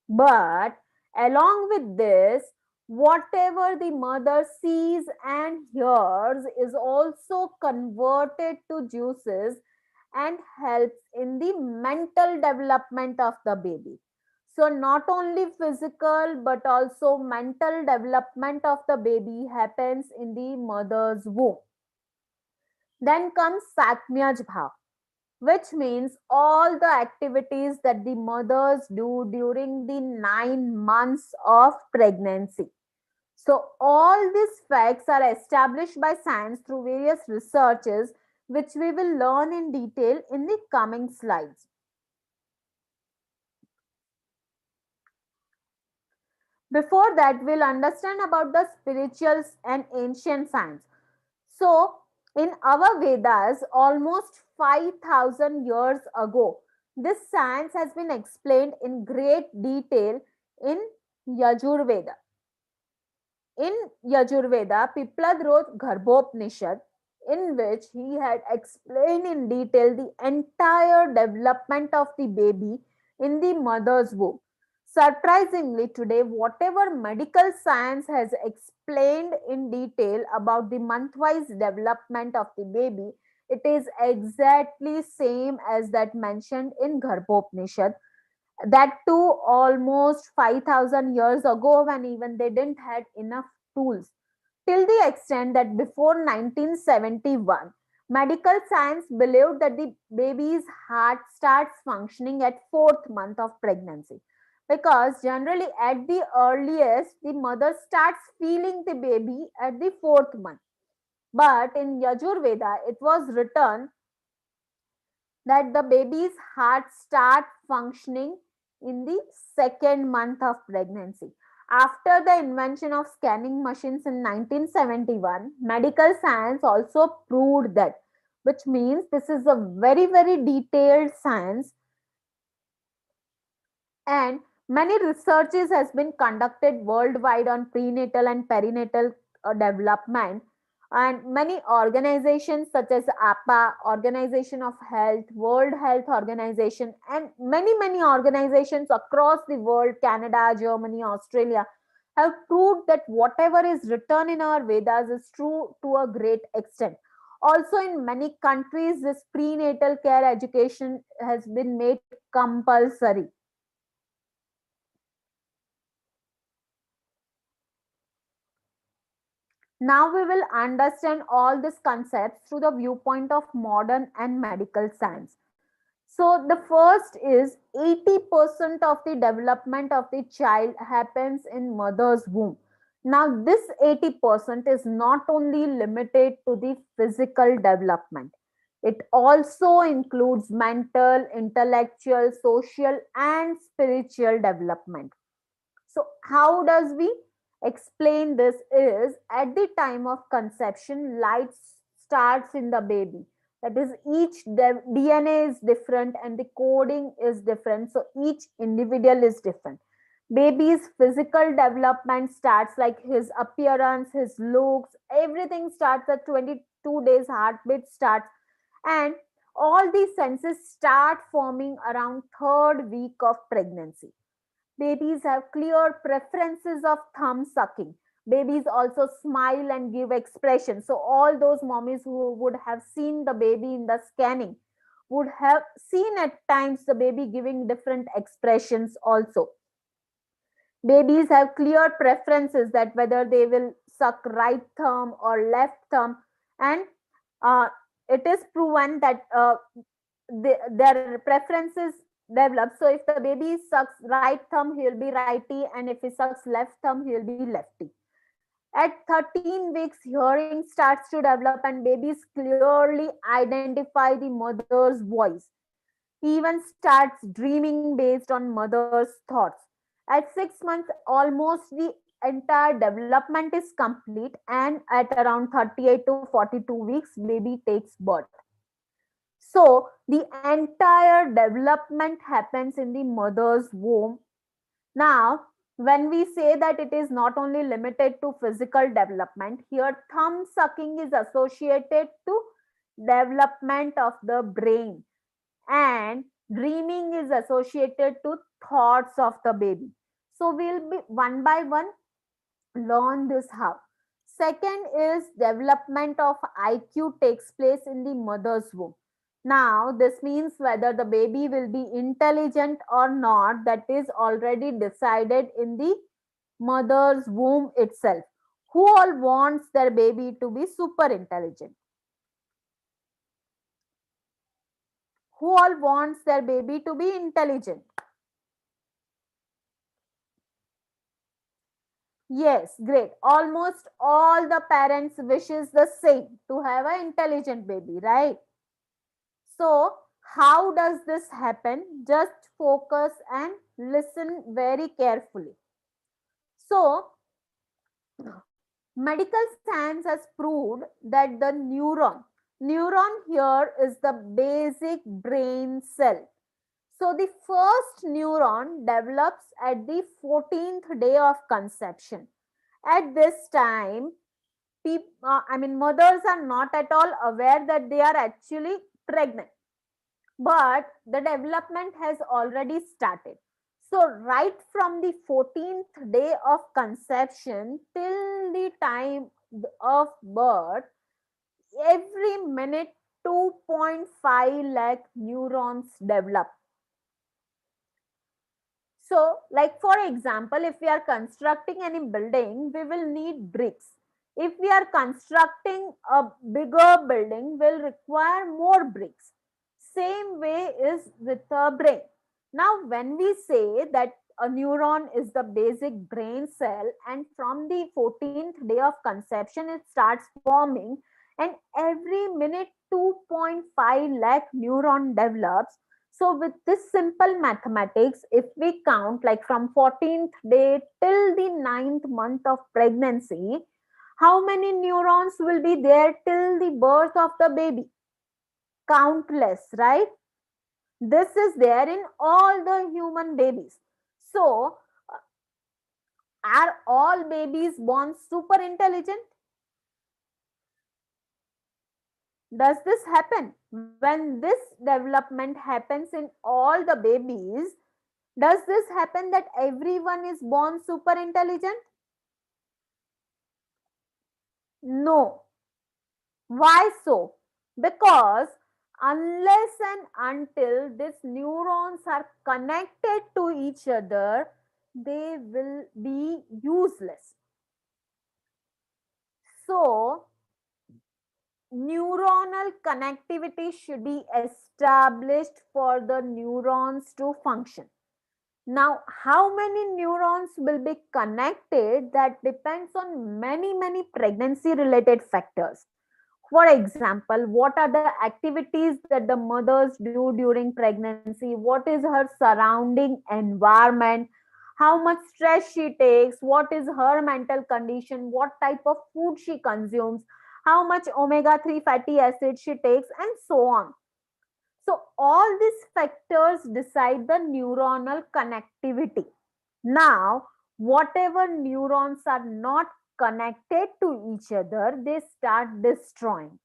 But along with this, whatever the mother sees and hears is also converted to juices and helps in the mental development of the baby. So, not only physical but also mental development of the baby happens in the mother's womb. Then comes Satmyaj Bhav, which means all the activities that the mothers do during the 9 months of pregnancy. So, all these facts are established by science through various researches, which we will learn in detail in the coming slides. Before that, we'll understand about the spirituals and ancient science. So, in our Vedas, almost 5,000 years ago, this science has been explained in great detail in Yajurveda. In Yajurveda, Piplad wrote Garbhopanishad, in which he had explained in detail the entire development of the baby in the mother's womb. Surprisingly, today, whatever medical science has explained in detail about the month-wise development of the baby, it is exactly same as that mentioned in Garbhopanishad, that too almost 5,000 years ago, when even they didn't had enough tools. till the extent that before 1971, medical science believed that the baby's heart starts functioning at fourth month of pregnancy, because generally at the earliest the mother starts feeling the baby at the fourth month. But in Yajurveda, it was written that the baby's heart start functioning in the second month of pregnancy. After the invention of scanning machines in 1971, medical science also proved that, which means this is a very, very detailed science, and many researches has been conducted worldwide on prenatal and perinatal development, and many organizations such as APA, Organization of Health, World Health Organization, and many organizations across the world, Canada, Germany, Australia, have proved that whatever is written in our Vedas is true to a great extent. Also, in many countries, this prenatal care education has been made compulsory. Now we will understand all these concepts through the viewpoint of modern and medical science. So the first is 80% of the development of the child happens in mother's womb. Now this 80% is not only limited to the physical development. It also includes mental, intellectual, social and spiritual development. So, how does we explain this? Is at the time of conception, light starts in the baby. That is, each DNA is different and the coding is different. So, each individual is different. Baby's physical development starts, like his appearance, his looks, everything starts at 22 days, heartbeat starts, and all these senses start forming around third week of pregnancy. Babies have clear preferences of thumb sucking. Babies also smile and give expression. So, all those mommies who would have seen the baby in the scanning would have seen at times the baby giving different expressions also. Babies have clear preferences that whether they will suck right thumb or left thumb, and uh, it is proven that their preferences develop. So if the baby sucks right thumb, he will be righty, and if he sucks left thumb, he will be lefty. At 13 weeks, hearing starts to develop, and babies clearly identify the mother's voice. He even starts dreaming based on mother's thoughts. At 6 months, almost the entire development is complete, and at around 38 to 42 weeks, baby takes birth. So the entire development happens in the mother's womb. Now, when we say that it is not only limited to physical development, here thumb sucking is associated to development of the brain, and dreaming is associated to thoughts of the baby. So we'll be one by one learn this how. Second is development of IQ takes place in the mother's womb. Now, this means whether the baby will be intelligent or not, that is already decided in the mother's womb itself. Who all wants their baby to be super intelligent? Who all wants their baby to be intelligent? Yes, great. Almost all the parents wishes the same, to have an intelligent baby, right? So, how does this happen? Just focus and listen very carefully. So, medical science has proved that the neuron here is the basic brain cell. So, the first neuron develops at the 14th day of conception. At this time, mothers are not at all aware that they are actually pregnant, but the development has already started. So, right from the 14th day of conception till the time of birth, every minute 2.5 lakh neurons develop. So, like for example, if we are constructing any building, we will need bricks. If we are constructing a bigger building, will require more bricks. Same way is with the brain. Now, when we say that a neuron is the basic brain cell, and from the 14th day of conception, it starts forming, and every minute 2.5 lakh neuron develops. So, with this simple mathematics, if we count like from 14th day till the 9th month of pregnancy, how many neurons will be there till the birth of the baby? Countless, right? This is there in all the human babies. So, are all babies born super intelligent? Does this happen? When this development happens in all the babies, does this happen that everyone is born super intelligent? No. Why so? Because unless and until these neurons are connected to each other, they will be useless. So, neuronal connectivity should be established for the neurons to function. Now, how many neurons will be connected? That depends on many pregnancy related factors. For example, what are the activities that the mothers do during pregnancy? What is her surrounding environment? How much stress she takes? What is her mental condition? What type of food she consumes? How much omega 3 fatty acids she takes, and so on. So, all these factors decide the neuronal connectivity. Now, whatever neurons are not connected to each other, they start destroying.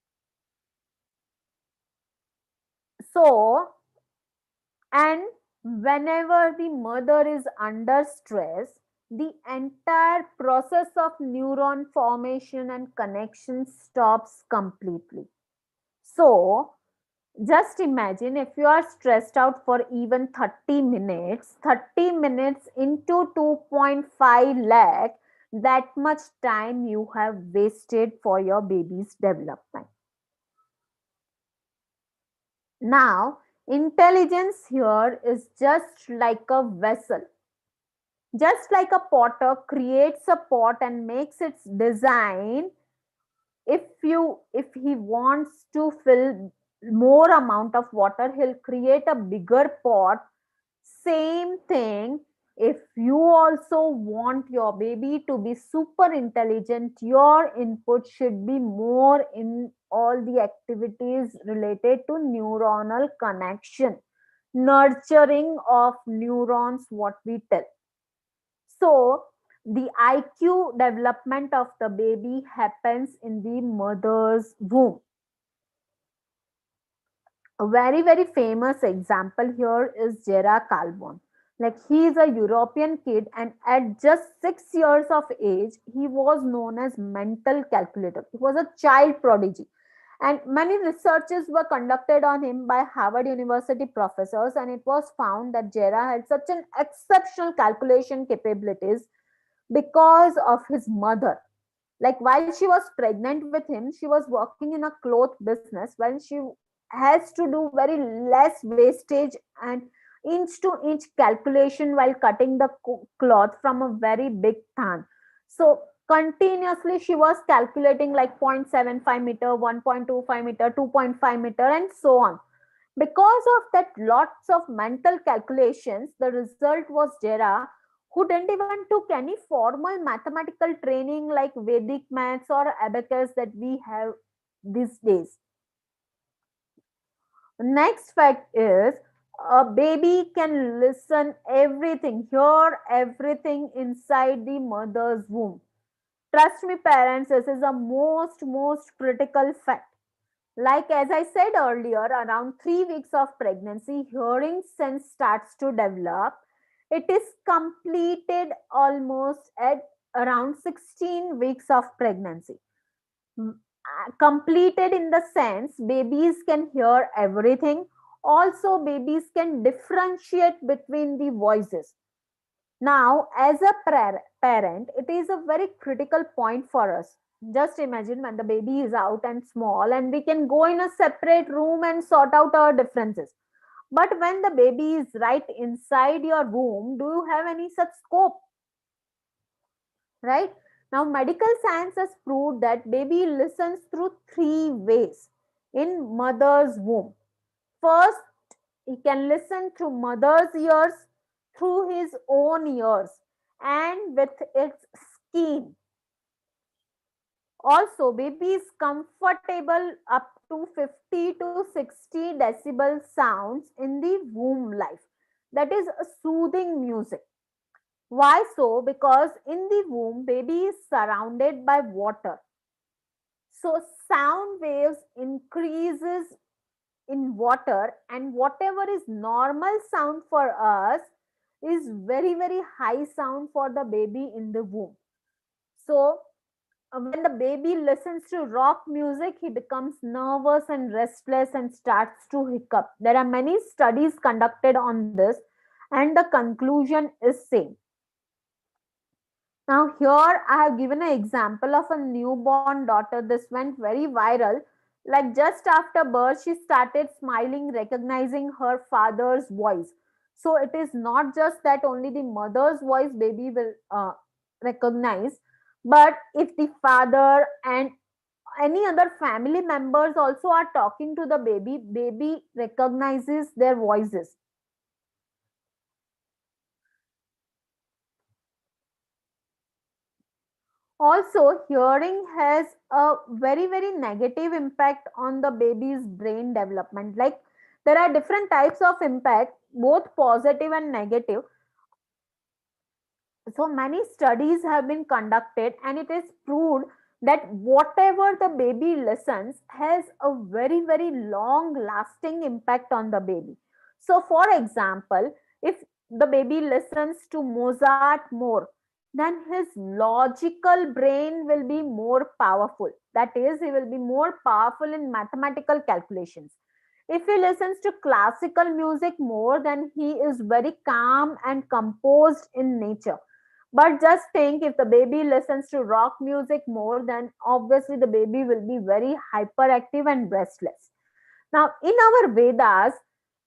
So, and whenever the mother is under stress, the entire process of neuron formation and connection stops completely. So, just imagine if you are stressed out for even 30 minutes into 2.5 lakh, that much time you have wasted for your baby's development. Now, intelligence here is just like a vessel. Just like a potter creates a pot and makes its design, if he wants to fill more amount of water, he'll create a bigger pot. Same thing, if you also want your baby to be super intelligent, your input should be more in all the activities related to neuronal connection, nurturing of neurons, what we tell. So, the IQ development of the baby happens in the mother's womb. A very famous example here is Gerard Calvon. Like, he is a European kid, and at just 6 years of age, he was known as mental calculator. He was a child prodigy, and many researches were conducted on him by Harvard University professors, and it was found that Gerard had such an exceptional calculation capabilities because of his mother. Like, while she was pregnant with him, she was working in a cloth business when she has to do very less wastage and inch to inch calculation while cutting the cloth from a very big thorn. So continuously she was calculating like 0.75 meter, 1.25 meter, 2.5 meter, and so on. Because of that lots of mental calculations, the result was Jera, who didn't even took any formal mathematical training like Vedic maths or abacus that we have these days. Next fact is, a baby can listen everything, hear everything inside the mother's womb. Trust me, parents, this is a most critical fact. Like, as I said earlier, around 3 weeks of pregnancy, hearing sense starts to develop. It is completed almost at around 16 weeks of pregnancy. Completed in the sense babies can hear everything. Also, babies can differentiate between the voices. Now, as a parent, it is a very critical point for us. Just imagine when the baby is out and small, and we can go in a separate room and sort out our differences. But when the baby is right inside your womb, do you have any such scope? Right? Now, medical science has proved that baby listens through three ways in mother's womb. First, he can listen through mother's ears, through his own ears, and with its skin. Also, baby is comfortable up to 50 to 60 decibel sounds in the womb life. That is a soothing music. Why so? Because in the womb, baby is surrounded by water. So sound waves increases in water, and whatever is normal sound for us is very high sound for the baby in the womb. So when the baby listens to rock music, he becomes nervous and restless and starts to hiccup. There are many studies conducted on this, and the conclusion is same. Now, here I have given an example of a newborn daughter. This went very viral. Like just after birth, she started smiling, recognizing her father's voice. So, it is not just that only the mother's voice baby will recognize, but if the father and any other family members also are talking to the baby, baby recognizes their voices. Also, hearing has a very negative impact on the baby's brain development. Like there are different types of impact, both positive and negative. So many studies have been conducted, and it is proved that whatever the baby listens has a very long lasting impact on the baby. So for example, if the baby listens to Mozart more, then his logical brain will be more powerful. That is, he will be more powerful in mathematical calculations. If he listens to classical music more, then he is very calm and composed in nature. But just think, if the baby listens to rock music more, then obviously the baby will be very hyperactive and restless. Now, in our Vedas,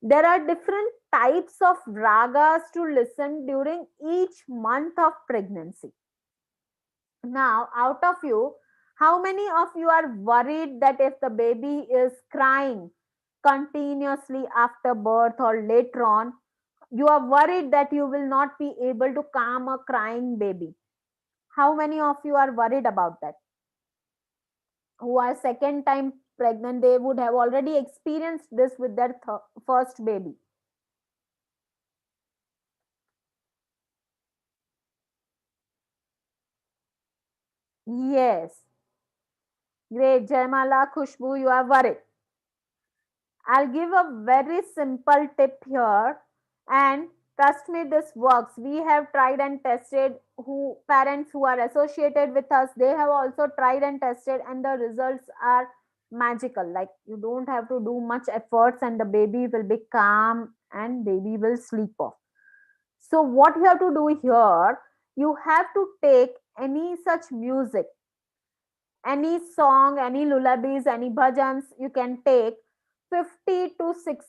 there are different types of ragas to listen during each month of pregnancy. Now, out of you, how many of you are worried that if the baby is crying continuously after birth or later on, you are worried that you will not be able to calm a crying baby? How many of you are worried about that? Who are second time pregnant, they would have already experienced this with their first baby. Yes, great. Jaimala, Khushbu, you are worried. I'll give a very simple tip here, and trust me, this works. We have tried and tested. Who parents who are associated with us, they have also tried and tested, and the results are magical. Like you don't have to do much efforts, and the baby will be calm and baby will sleep off. So what you have to do here, you have to take any such music, any song, any lullabies, any bhajans, you can take 50 to 60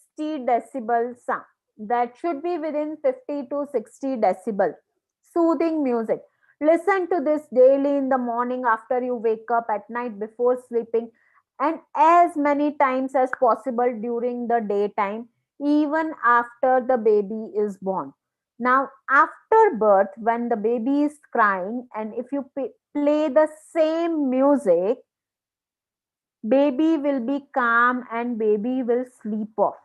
decibel sound. That should be within 50 to 60 decibel. Soothing music. Listen to this daily in the morning after you wake up, at night before sleeping, and as many times as possible during the daytime, even after the baby is born. Now, after birth, when the baby is crying, and if you play the same music, baby will be calm and baby will sleep off.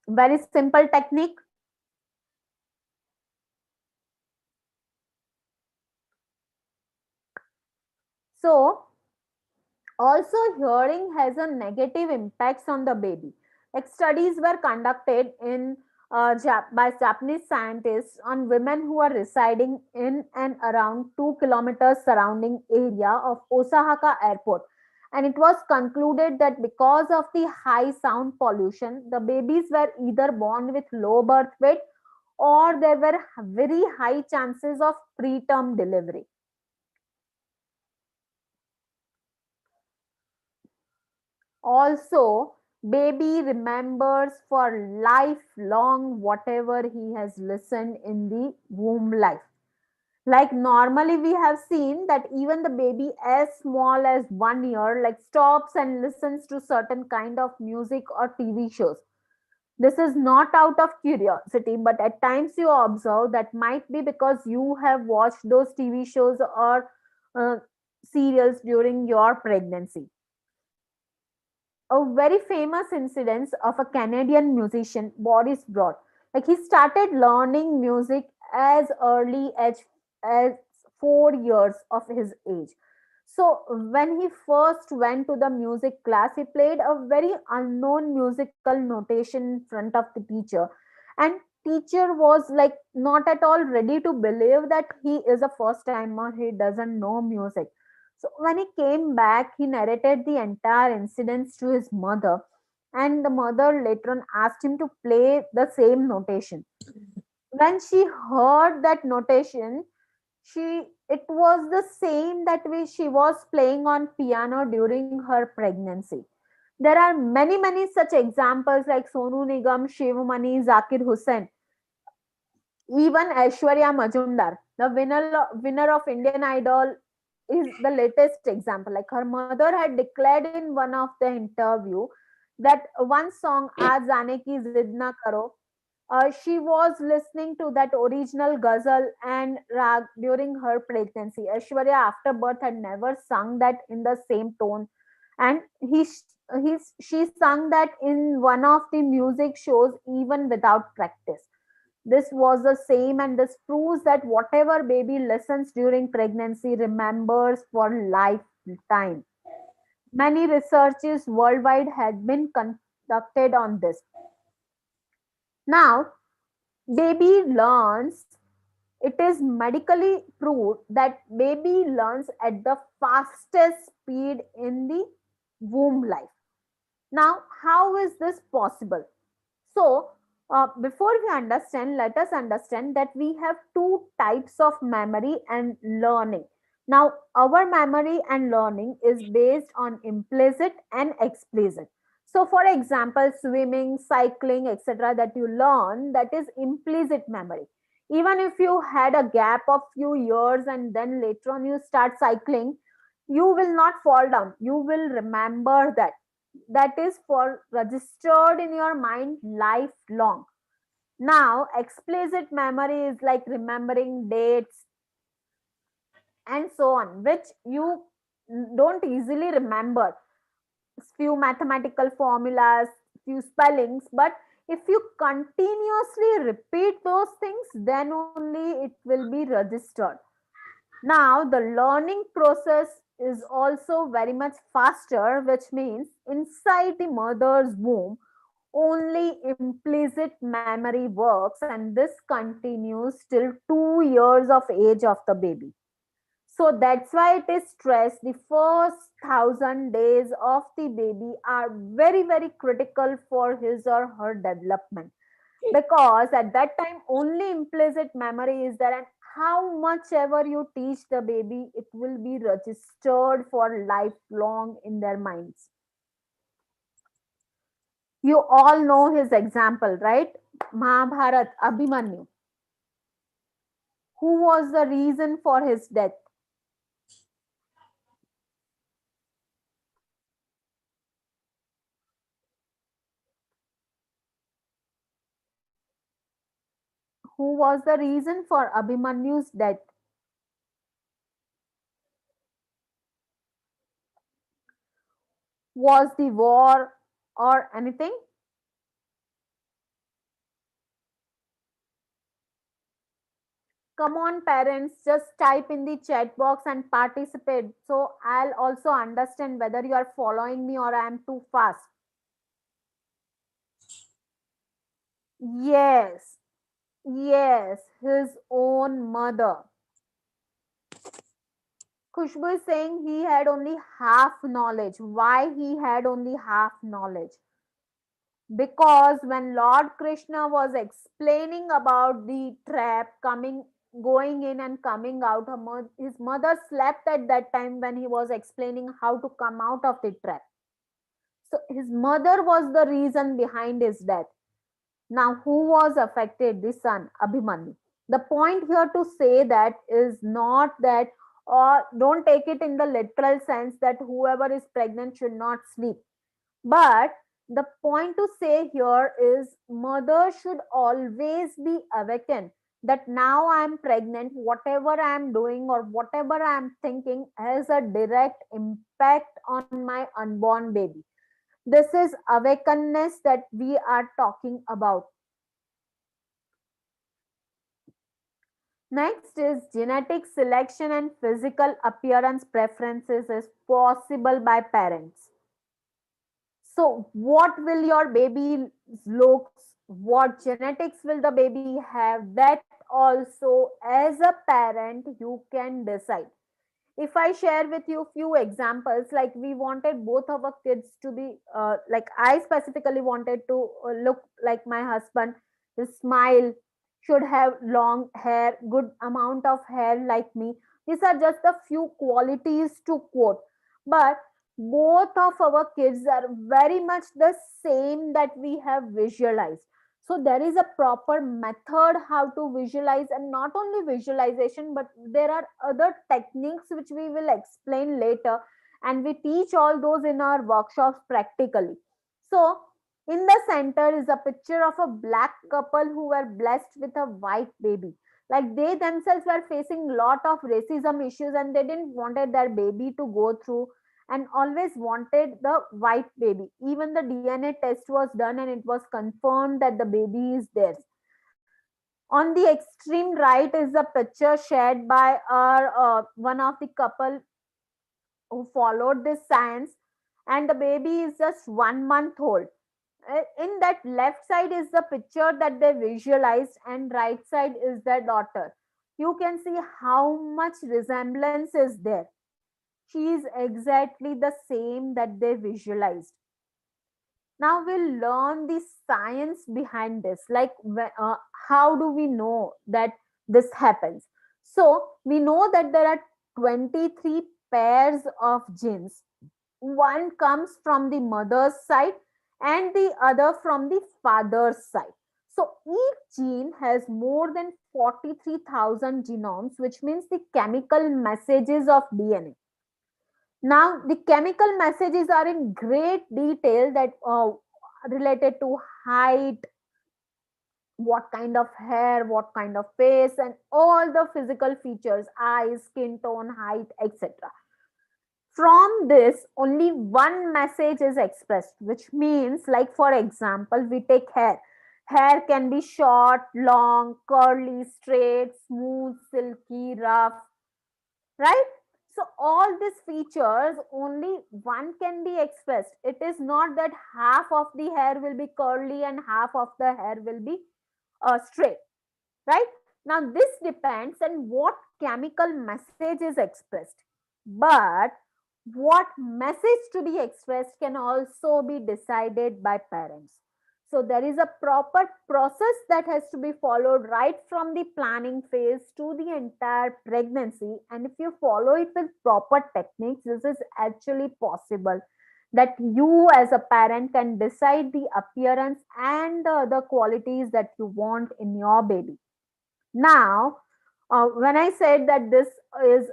Very simple technique. So, also hearing has a negative impacts on the baby. Like studies were conducted in by Japanese scientists on women who are residing in and around 2 kilometers surrounding area of Osaka airport, and it was concluded that because of the high sound pollution, the babies were either born with low birth weight, or there were very high chances of preterm delivery. Also, baby remembers for lifelong whatever he has listened in the womb life. Like normally we have seen that even the baby as small as 1 year like stops and listens to certain kind of music or TV shows. This is not out of curiosity, but at times you observe that might be because you have watched those TV shows or uh, serials during your pregnancy. A very famous incident of a Canadian musician, Boris Broad. Like he started learning music as early as 4 years of his age. So when he first went to the music class, he played a very unknown musical notation in front of the teacher, and teacher was like not at all ready to believe that he is a first timer. He doesn't know music. So when he came back, he narrated the entire incidents to his mother, and the mother later on asked him to play the same notation. When she heard that notation, she it was the same that she was playing on piano during her pregnancy. There are many such examples like Sonu Nigam, Shiv Mani, Zakir Hussain, even Aishwarya Majumdar, the winner of Indian Idol, is the latest example. Like her mother had declared in one of the interview that one song "Aaj Aane Ki Zid Na Karo," she was listening to that original ghazal and rag during her pregnancy. Aishwarya, after birth, had never sung that in the same tone, and she sung that in one of the music shows even without practice. This was the same, and this proves that whatever baby listens during pregnancy remembers for lifetime. Many researches worldwide had been conducted on this. Now, baby learns, it is medically proved that baby learns at the fastest speed in the womb life. Now, how is this possible? So, before we understand, let us understand that we have two types of memory and learning. Now, our memory and learning is based on implicit and explicit. So, for example, swimming, cycling, etc., that you learn, that is implicit memory. Even if you had a gap of few years and then later on you start cycling, you will not fall down. You will remember that. That is for registered in your mind lifelong. Now, explicit memory is like remembering dates and so on, which you don't easily remember. Few mathematical formulas, few spellings, but if you continuously repeat those things, then only it will be registered. Now, the learning process is also very much faster, which means inside the mother's womb, only implicit memory works, and this continues till 2 years of age of the baby. So that's why it is stressed. The first 1,000 days of the baby are very critical for his or her development, because at that time only implicit memory is there, and how much ever you teach the baby, it will be registered for lifelong in their minds. You all know his example, right? Mahabharat, Abhimanyu. Who was the reason for his death? Who was the reason for Abhimanyu's death? Was the war or anything? Come on, parents, just type in the chat box and participate. So I'll also understand whether you are following me or I am too fast. Yes, yes, his own mother. Khushbu is saying he had only half knowledge. Why he had only half knowledge? Because when Lord Krishna was explaining about the trap coming, going in and coming out, his mother slept at that time when he was explaining how to come out of the trap. So his mother was the reason behind his death. Now, who was affected? The son, Abhimanyu. The point here to say that is not that, or don't take it in the literal sense that whoever is pregnant should not sleep. But the point to say here is mother should always be awakened that now I am pregnant, whatever I am doing or whatever I am thinking has a direct impact on my unborn baby. This is awakeness that we are talking about. Next is genetic selection and physical appearance preferences is possible by parents. So, what will your baby looks? What genetics will the baby have? That also, as a parent, you can decide. If I share with you few examples, like we wanted both of our kids to be, like I specifically wanted to look like my husband. His smile should have long hair, good amount of hair like me. These are just a few qualities to quote. But both of our kids are very much the same that we have visualized. So there is a proper method how to visualize, and not only visualization, but there are other techniques which we will explain later, and we teach all those in our workshops practically. So in the center is a picture of a black couple who were blessed with a white baby. Like they themselves were facing lot of racism issues, and they didn't wanted their baby to go through, and always wanted the white baby. Even the DNA test was done and it was confirmed that the baby is theirs. On the extreme right is the picture shared by our one of the couple who followed this science, and the baby is just 1 month old. In that left side is the picture that they visualized, and right side is their daughter. You can see how much resemblance is there. She is exactly the same that they visualized. Now we'll learn the science behind this, like how do we know that this happens. So we know that there are 23 pairs of genes. One comes from the mother's side and the other from the father's side. So each gene has more than 43,000 genomes, which means the chemical messages of DNA. Now, the chemical messages are in great detail that related to height, what kind of hair, what kind of face, and all the physical features, eyes, skin tone, height, etc. From this, only one message is expressed, which means, like for example, we take hair. Hair can be short, long, curly, straight, smooth, silky, rough, right? So all these features, only one can be expressed. It is not that half of the hair will be curly and half of the hair will be straight, right? Now this depends on what chemical message is expressed, but what message to be expressed can also be decided by parents. So there is a proper process that has to be followed right from the planning phase to the entire pregnancy. And if you follow it with proper techniques, this is actually possible that you as a parent can decide the appearance and the other qualities that you want in your baby. Now, when I said that this is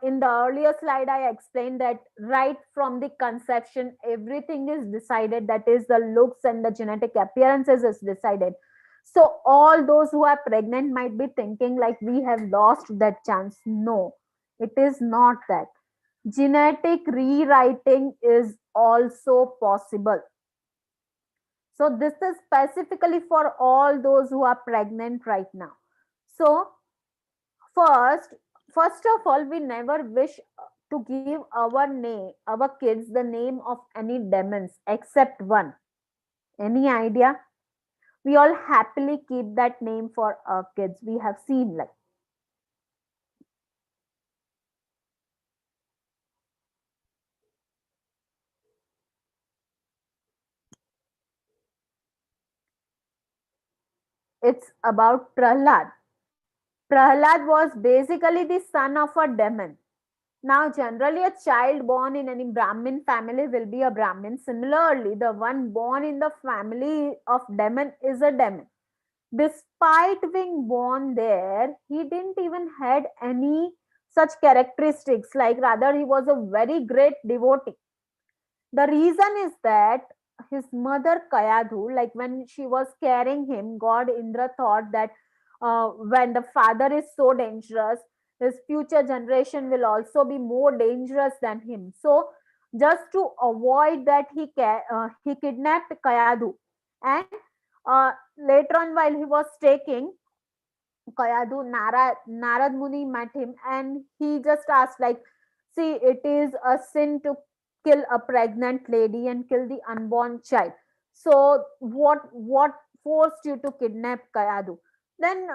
in the earlier slide, I explained that right from the conception, everything is decided. That is, the looks and the genetic appearances is decided. So, all those who are pregnant might be thinking like we have lost that chance. No, it is not that. Genetic rewriting is also possible. So, this is specifically for all those who are pregnant right now. So, First, first of all, we never wish to give our kids, the name of any demons except one. Any idea? We all happily keep that name for our kids. We have seen like it's about Prahlad. Prahlad was basically the son of a demon. Now, generally, a child born in any Brahmin family will be a Brahmin. Similarly, the one born in the family of demon is a demon. Despite being born there, he didn't even had any such characteristics. Like rather, he was a very great devotee. The reason is that his mother Kayadhu, like when she was carrying him, God Indra thought that when the father is so dangerous, his future generation will also be more dangerous than him. So, just to avoid that, he kidnapped Kayadhu, and later on, while he was taking Kayadu, Narad Muni met him and he just asked, like, see, it is a sin to kill a pregnant lady and kill the unborn child. So, what forced you to kidnap Kayadu? Then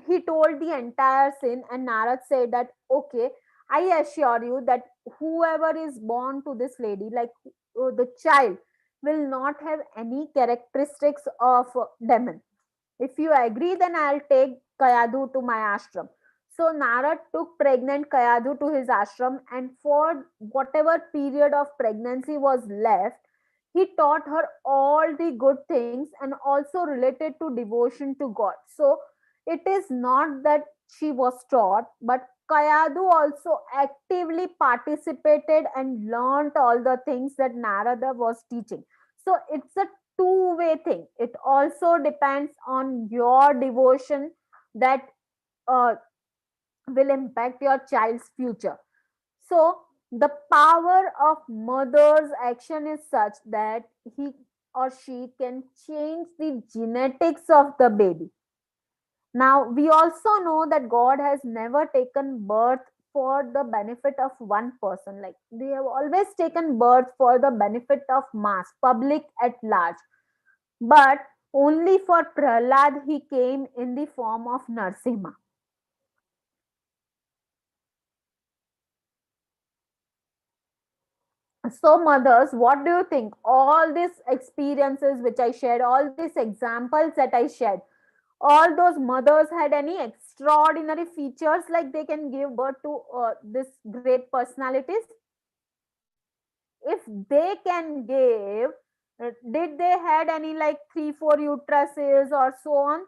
he told the entire sin, and Narad said that, okay, I assure you that whoever is born to this lady, like the child, will not have any characteristics of demon. If you agree, then I'll take Kayadu to my ashram. So Narad took pregnant Kayadu to his ashram, and for whatever period of pregnancy was left, he taught her all the good things and also related to devotion to God. So it is not that she was taught, but Kayadu also actively participated and learned all the things that Narada was teaching. So it's a two-way thing. It also depends on your devotion that uh, will impact your child's future. So the power of mother's action is such that he or she can change the genetics of the baby. Now, we also know that God has never taken birth for the benefit of one person. Like, they have always taken birth for the benefit of mass, public at large. But only for Prahlad, he came in the form of Narsimha. So, mothers, what do you think? All these experiences which I shared, all these examples that I shared, all those mothers had any extraordinary features like they can give birth to this great personalities? If they can give, did they had any like 3 4 uteruses or so on?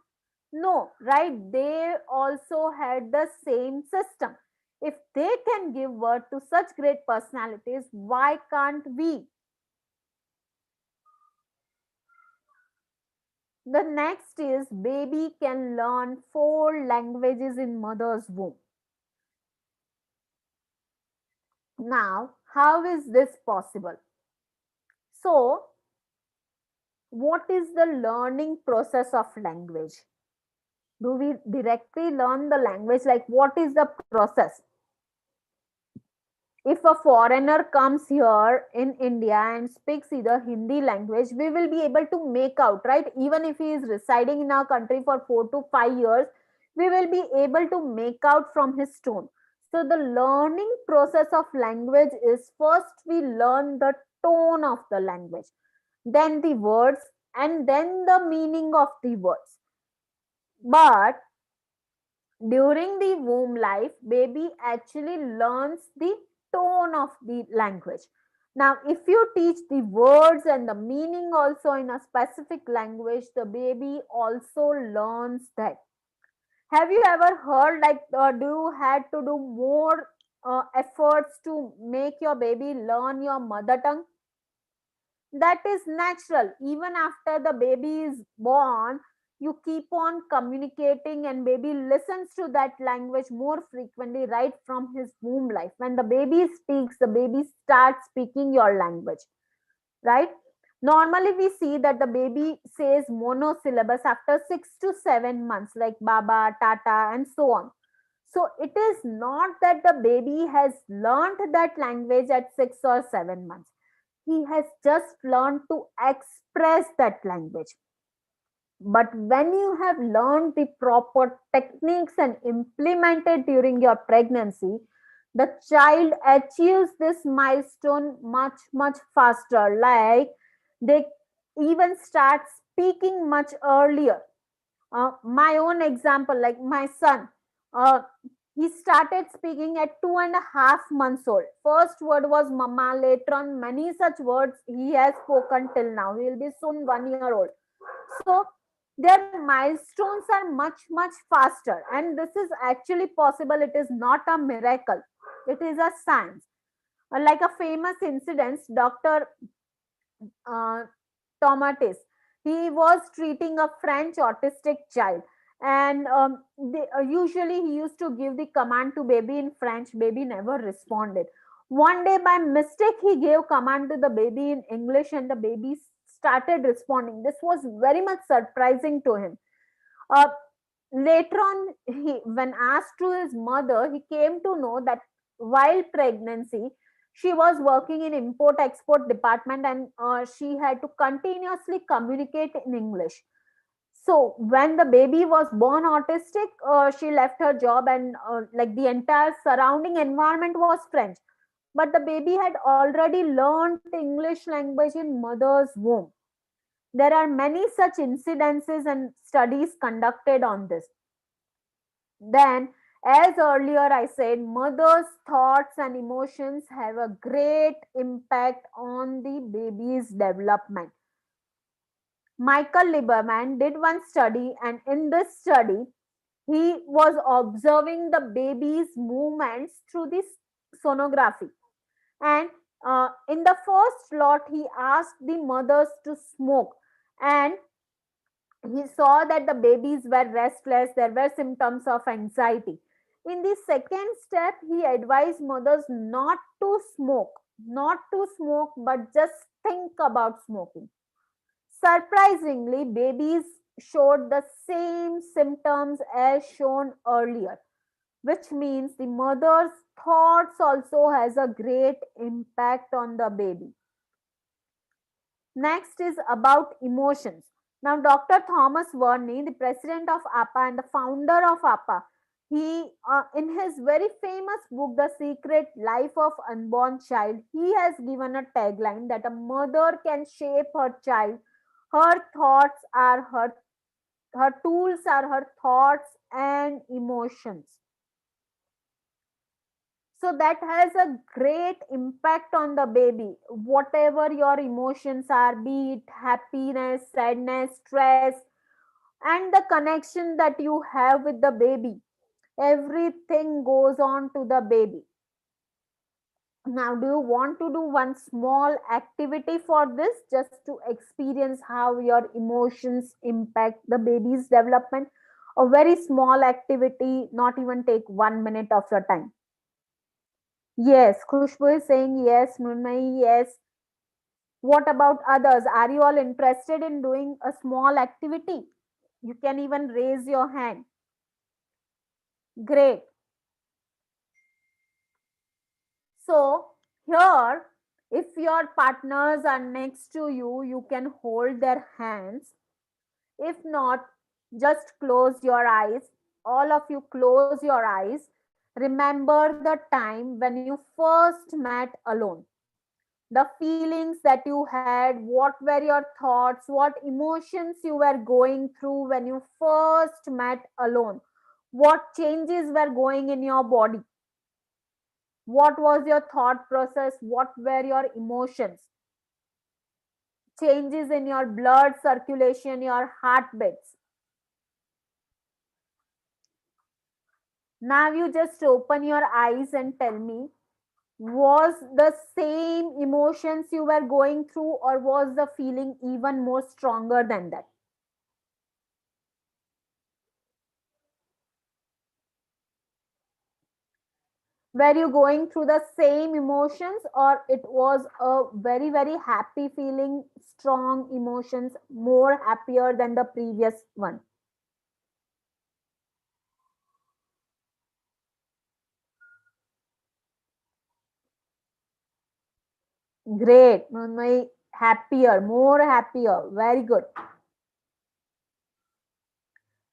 No, right? They also had the same system. If they can give birth to such great personalities, why can't we? The next is baby can learn 4 languages in mother's womb. Now, how is this possible? So, what is the learning process of language? Do we directly learn the language? Like, what is the process? If a foreigner comes here in India and speaks either Hindi language, we will be able to make out, right? Even if he is residing in our country for 4 to 5 years, we will be able to make out from his tone. So the learning process of language is first we learn the tone of the language, then the words, and then the meaning of the words. But during the womb life, baby actually learns the tone of the language. Now, if you teach the words and the meaning also in a specific language, the baby also learns that. Have you ever heard like do you had to do more efforts to make your baby learn your mother tongue? That is natural. Even after the baby is born, you keep on communicating and baby listens to that language more frequently right from his womb life. When the baby speaks, the baby starts speaking your language, right? Normally we see that the baby says monosyllabus after 6 to 7 months, like baba, tata, and so on. So it is not that the baby has learned that language at 6 or 7 months. He has just learned to express that language. But when you have learned the proper techniques and implemented during your pregnancy, the child achieves this milestone much, much faster. Like they even start speaking much earlier. My own example, like my son, uh, He started speaking at 2.5 months old. First word was mama, later on many such words he has spoken till now. He will be soon 1 year old. So their milestones are much faster, and this is actually possible. It is not a miracle. It is a science. Like a famous incident, Dr. uh, Tomatis. He was treating a French autistic child, and usually he used to give the command to baby in French. Baby never responded. One day, by mistake, he gave command to the baby in English, and the baby started responding. This was very much surprising to him. Uh, Later on, when asked to his mother, he came to know that while pregnancy, she was working in import export department, and she had to continuously communicate in English. So when the baby was born autistic, she left her job, and like the entire surrounding environment was French. But the baby had already learned English language in mother's womb. There are many such incidences and studies conducted on this. Then, as earlier I said, mother's thoughts and emotions have a great impact on the baby's development. Michael Lieberman did one study, and in this study, he was observing the baby's movements through this sonography. And in the first lot, he asked the mothers to smoke, and he saw that the babies were restless. There were symptoms of anxiety. In the second step, he advised mothers not to smoke, but just think about smoking. Surprisingly, babies showed the same symptoms as shown earlier, which means the mother's thoughts also has a great impact on the baby. Next is about emotions. Now, Dr. Thomas Verney, the president of APA and the founder of APA, he, in his very famous book, The Secret Life of Unborn Child, he has given a tagline that a mother can shape her child. Her thoughts are her tools are her thoughts and emotions. So that has a great impact on the baby. Whatever your emotions are, be it happiness, sadness, stress, and the connection that you have with the baby, everything goes on to the baby. Now, do you want to do one small activity for this, just to experience how your emotions impact the baby's development? A very small activity, not even take 1 minute of your time. Yes, Khushbu is saying yes, Nunmai, yes. What about others? Are you all interested in doing a small activity? You can even raise your hand. Great. So, here, if your partners are next to you, you can hold their hands. If not, just close your eyes. All of you, close your eyes. Remember the time when you first met alone, the feelings that you had, what were your thoughts, what emotions you were going through when you first met alone, what changes were going in your body, what was your thought process, what were your emotions, changes in your blood circulation, your heartbeats. Now you just open your eyes and tell me, was the same emotions you were going through, or was the feeling even more stronger than that? Were you going through the same emotions, or it was a very happy feeling, strong emotions, more happier than the previous one? Great, my happier, more happier, very good.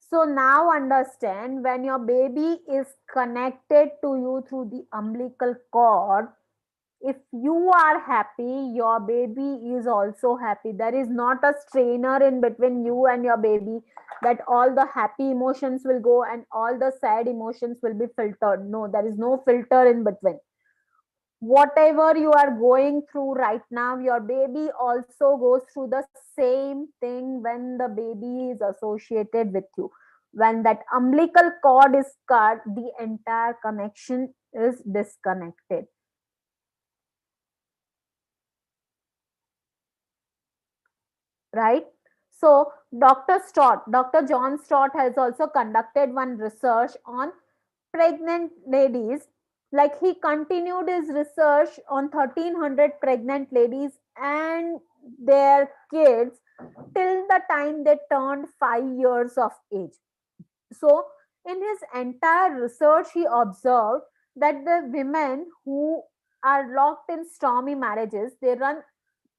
So now understand, when your baby is connected to you through the umbilical cord, If you are happy, your baby is also happy. There is not a strainer in between you and your baby, that all the happy emotions will go and all the sad emotions will be filtered. No, there is no filter in between. Whatever you are going through right now, your baby also goes through the same thing when the baby is associated with you. When that umbilical cord is cut, the entire connection is disconnected, right? So Dr. John Stott has also conducted one research on pregnant ladies. Like, he continued his research on 1300 pregnant ladies and their kids till the time they turned 5 years of age. So in his entire research, he observed that the women who are locked in stormy marriages, they run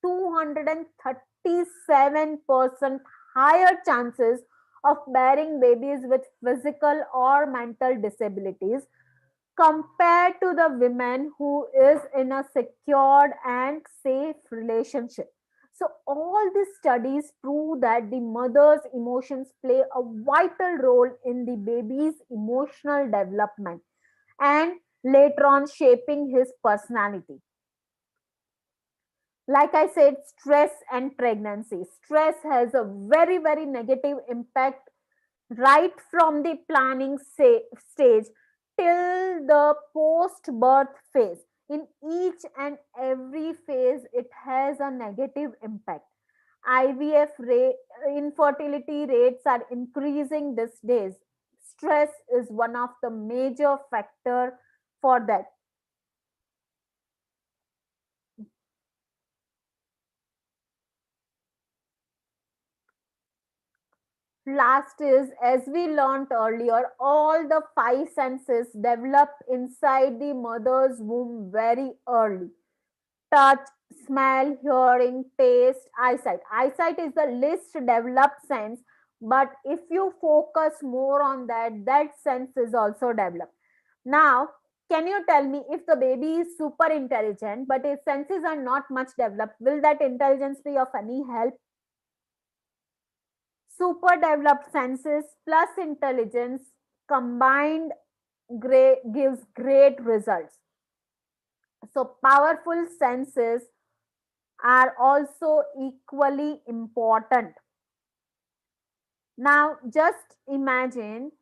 237% higher chances of bearing babies with physical or mental disabilities compared to the women who is in a secured and safe relationship. So all these studies prove that the mother's emotions play a vital role in the baby's emotional development and later on shaping his personality. Like I said, stress and pregnancy. Stress has a very, very negative impact right from the planning stage till the post birth phase. In each and every phase, it has a negative impact. IVF infertility rates are increasing these days. Stress is one of the major factor for that. Last is, as we learned earlier, all the five senses develop inside the mother's womb very early. Touch, smell, hearing, taste, eyesight. Eyesight is the least developed sense, but if you focus more on that, that sense is also developed. Now, can you tell me, if the baby is super intelligent but his senses are not much developed, will that intelligence be of any help? Super developed senses plus intelligence combined gives great results. So, powerful senses are also equally important. Now, just imagine,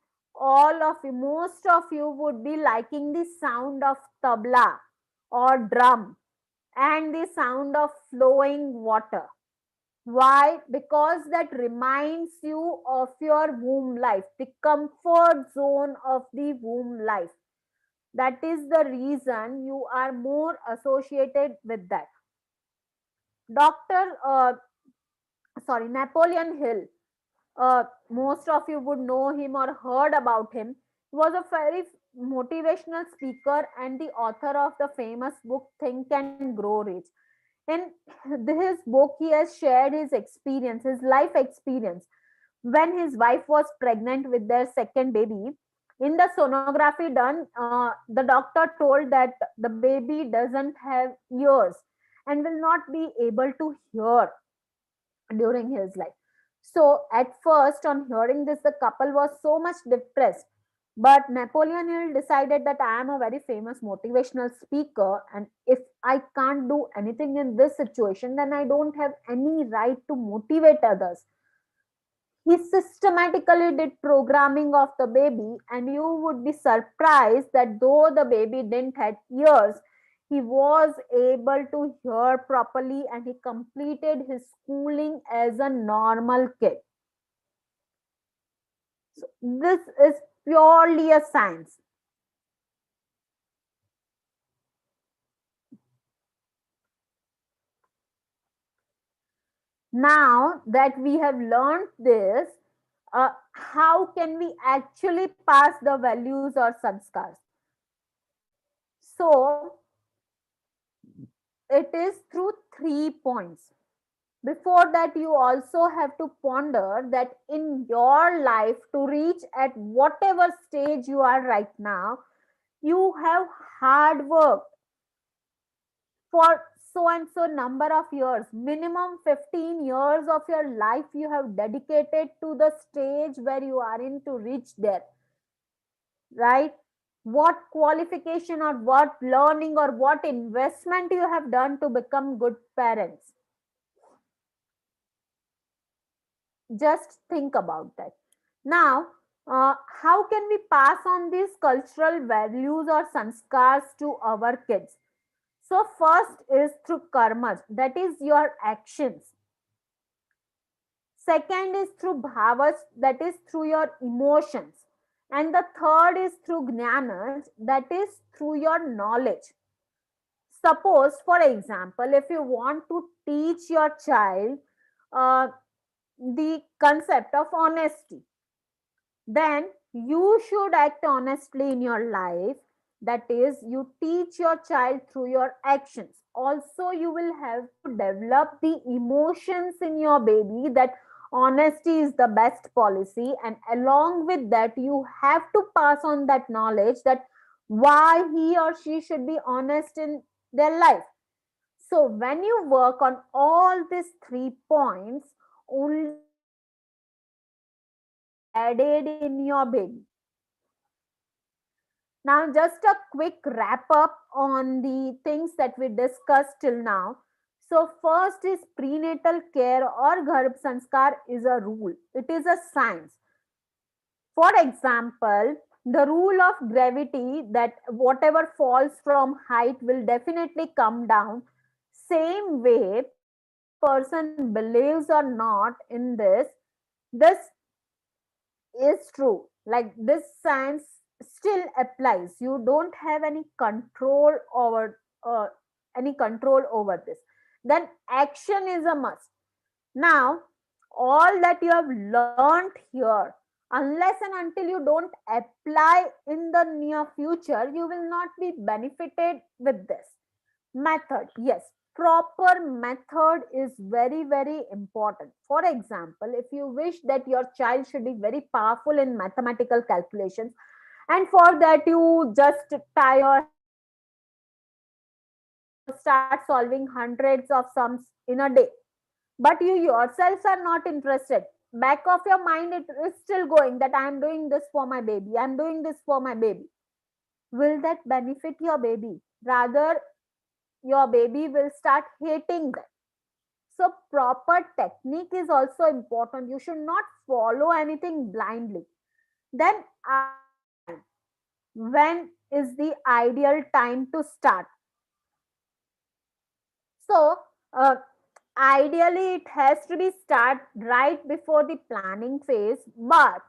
all of you, most of you would be liking the sound of tabla or drum and the sound of flowing water. Why? Because that reminds you of your womb life, the comfort zone of the womb life. That is the reason you are more associated with that. Dr. Napoleon Hill, most of you would know him or heard about him. He was a very motivational speaker and the author of the famous book Think and Grow Rich. In his book, he has shared his experience, his life experience. When his wife was pregnant with their second baby, in the sonography done, the doctor told that the baby doesn't have ears and will not be able to hear during his life. So, at first, on hearing this, the couple was so much depressed. But Napoleon Hill decided that I am a very famous motivational speaker, and if I can't do anything in this situation, then I don't have any right to motivate others. He systematically did programming of the baby, and you would be surprised that though the baby didn't have ears, he was able to hear properly and he completed his schooling as a normal kid. So this is purely a science. Now that we have learned this, how can we actually pass the values or sanskars? So it is through 3 points. Before that, you also have to ponder that in your life, to reach at whatever stage you are right now, you have hard work. for so and so number of years, minimum 15 years of your life you have dedicated to the stage where you are in to reach there, right? What qualification or what learning or what investment you have done to become good parents. Just think about that. Now, how can we pass on these cultural values or sanskars to our kids? So first is through karmas, that is your actions. Second is through bhavas, that is through your emotions. And the third is through jnanas, that is through your knowledge. Suppose, for example, if you want to teach your child uh, the concept of honesty, then you should act honestly in your life. That is, you teach your child through your actions. Also, you will have to develop the emotions in your baby that honesty is the best policy, and along with that, you have to pass on that knowledge that why he or she should be honest in their life. So, when you work on all these 3 points, only honesty will be added in your baby. Now, just a quick wrap up on the things that we discussed till now. So, first is prenatal care or Garbhasanskar is a rule, it is a science. For example, the rule of gravity that whatever falls from height will definitely come down. Same way, whether a person believes or not in this is true. Like this science still applies. You don't have any control over this. Then action is a must. Now, all that you have learned here, unless and until you don't apply in the near future, you will not be benefited with this. Method, yes, proper method is very, very important. For example, if you wish that your child should be very powerful in mathematical calculations, and for that you just tie your hands and start solving hundreds of sums in a day, but you yourself are not interested, back of your mind it is still going that I am doing this for my baby, I am doing this for my baby. Will that benefit your baby? Rather, your baby will start hating that. So, proper technique is also important. You should not follow anything blindly. Then, ideal time. When is the ideal time to start? So, ideally, it has to be start right before the planning phase. But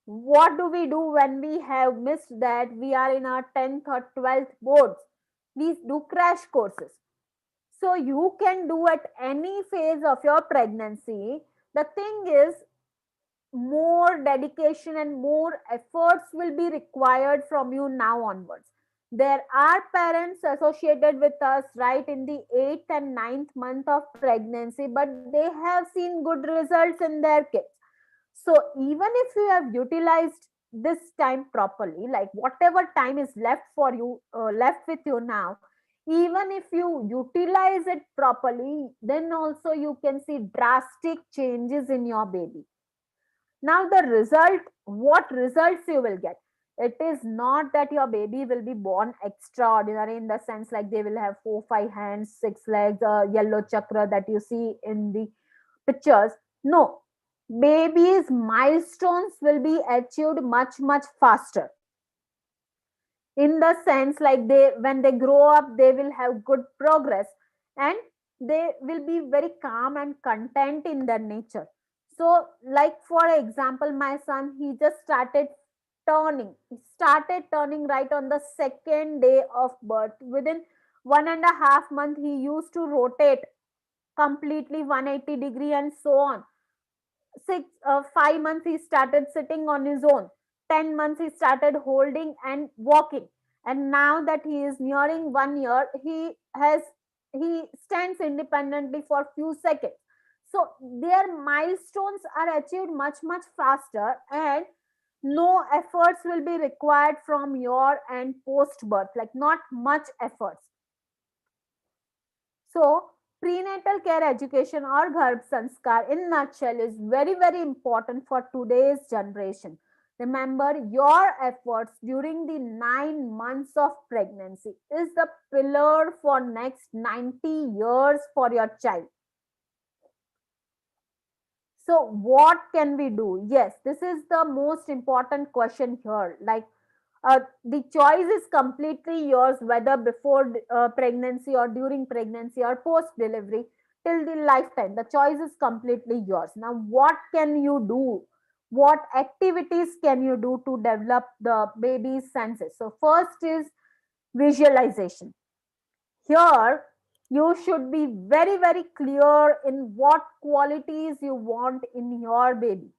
what do we do when we have missed that we are in our 10th or 12th boards? We do crash courses. So you can do at any phase of your pregnancy. The thing is, more dedication and more efforts will be required from you now onwards. There are parents associated with us right in the 8th and ninth month of pregnancy, but they have seen good results in their kids. So even if you have utilized this time properly, like whatever time is left for you, left with you now, even if you utilize it properly, then also you can see drastic changes in your baby. Now, the result, what results you will get? It is not that your baby will be born extraordinary in the sense like they will have 4, 5 hands, 6 legs, a yellow chakra that you see in the pictures. No, babies' milestones will be achieved much, much faster. In the sense like they, when they grow up, they will have good progress and they will be very calm and content in their nature. So, like for example, my son, he just started turning. He started turning right on the second day of birth. Within 1.5 months, he used to rotate completely 180 degree and so on. 5 months he started sitting on his own. 10 months he started holding and walking, and now that he is nearing 1 year, he stands independently for few seconds. So their milestones are achieved much much faster, and no efforts will be required from your end post birth, like not much efforts. So, prenatal care education or Garbhasanskar in nutshell is very, very important for today's generation. Remember, your efforts during the 9 months of pregnancy is the pillar for next 90 years for your child. So, what can we do? Yes, this is the most important question here. Like, the choice is completely yours, whether before pregnancy or during pregnancy or post delivery till the lifetime. The choice is completely yours. Now, what can you do? What activities can you do to develop the baby's senses? So, first is visualization. Here, you should be very, very clear in what qualities you want in your baby.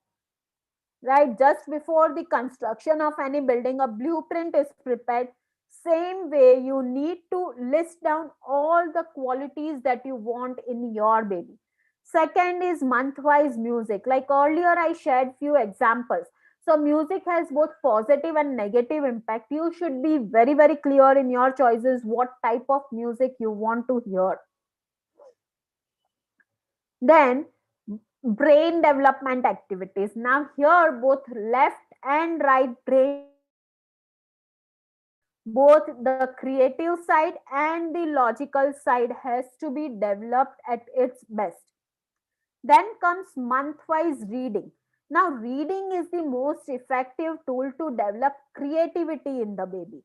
Right, just before the construction of any building, a blueprint is prepared. Same way, you need to list down all the qualities that you want in your baby. Second is month-wise music. Like earlier, I shared few examples. So music has both positive and negative impact. You should be very, very clear in your choices what type of music you want to hear. Then brain development activities. Now here both left and right brain development is important. Both the creative side and the logical side has to be developed at its best. Then comes month-wise reading. Now, reading is the most effective tool to develop creativity in the baby.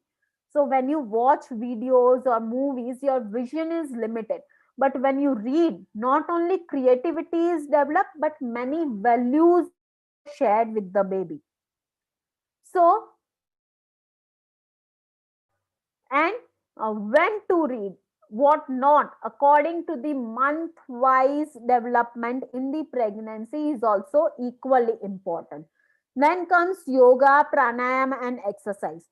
So, when you watch videos or movies, your vision is limited. But when you read, not only creativity is developed, but many values are also shared with the baby. So, what and when to read, what not, according to the month wise development in the pregnancy is also equally important. Then comes yoga, pranayama, and exercise.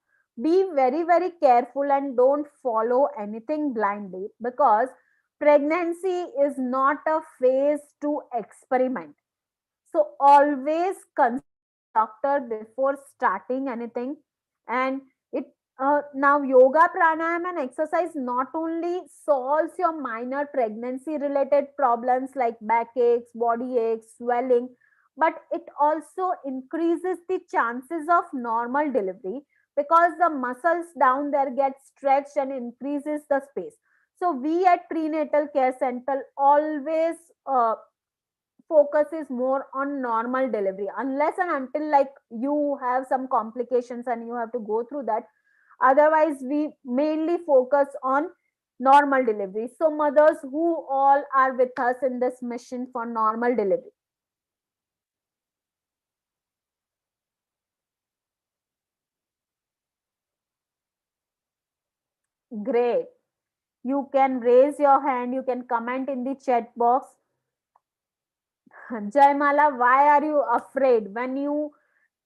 Be very, very careful and don't follow anything blindly because pregnancy is not a phase to experiment. So always consult a doctor before starting anything. And it now yoga, pranayama, and exercise not only solves your minor pregnancy related problems like backaches, body aches, swelling, but it also increases the chances of normal delivery because the muscles down there get stretched and increases the space. So we at prenatal care center always focus is more on normal delivery unless and until like you have some complications and you have to go through that. Otherwise we mainly focus on normal delivery. So mothers who all are with us in this mission for normal delivery, great, you can raise your hand, you can comment in the chat box. Jaimala, why are you afraid? When you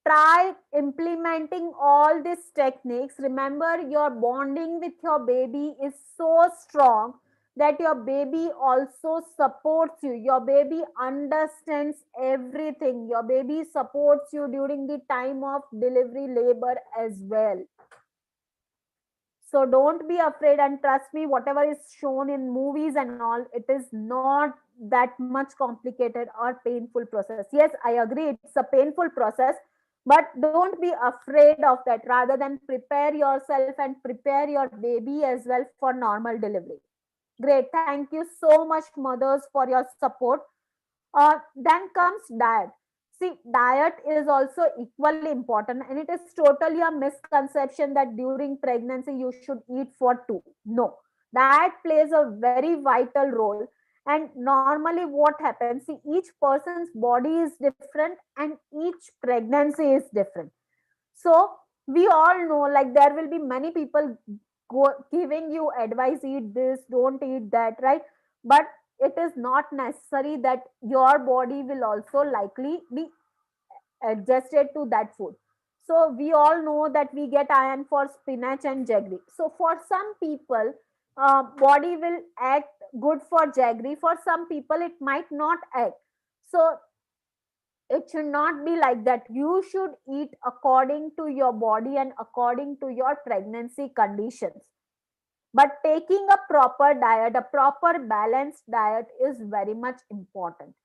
try implementing all these techniques, remember your bonding with your baby is so strong that your baby also supports you. Your baby understands everything. Your baby supports you during the time of delivery labor as well. So don't be afraid and trust me, whatever is shown in movies and all, it is not that much complicated or painful process. Yes, I agree, it's a painful process, but don't be afraid of that. Rather than prepare yourself and prepare your baby as well for normal delivery. Great. Thank you so much, mothers, for your support. Then comes diet. See, diet is also equally important, and it is totally a misconception that during pregnancy you should eat for two. No, diet plays a very vital role. And normally, what happens? See, each person's body is different, and each pregnancy is different. So we all know, like there will be many people giving you advice: eat this, don't eat that, right? But it is not necessary that your body will also likely be adjusted to that food. So we all know that we get iron for spinach and jaggery. So for some people, body will act good for jaggery. For some people, it might not act. So it should not be like that. You should eat according to your body and according to your pregnancy conditions. But taking a proper diet, a proper balanced diet is very much important.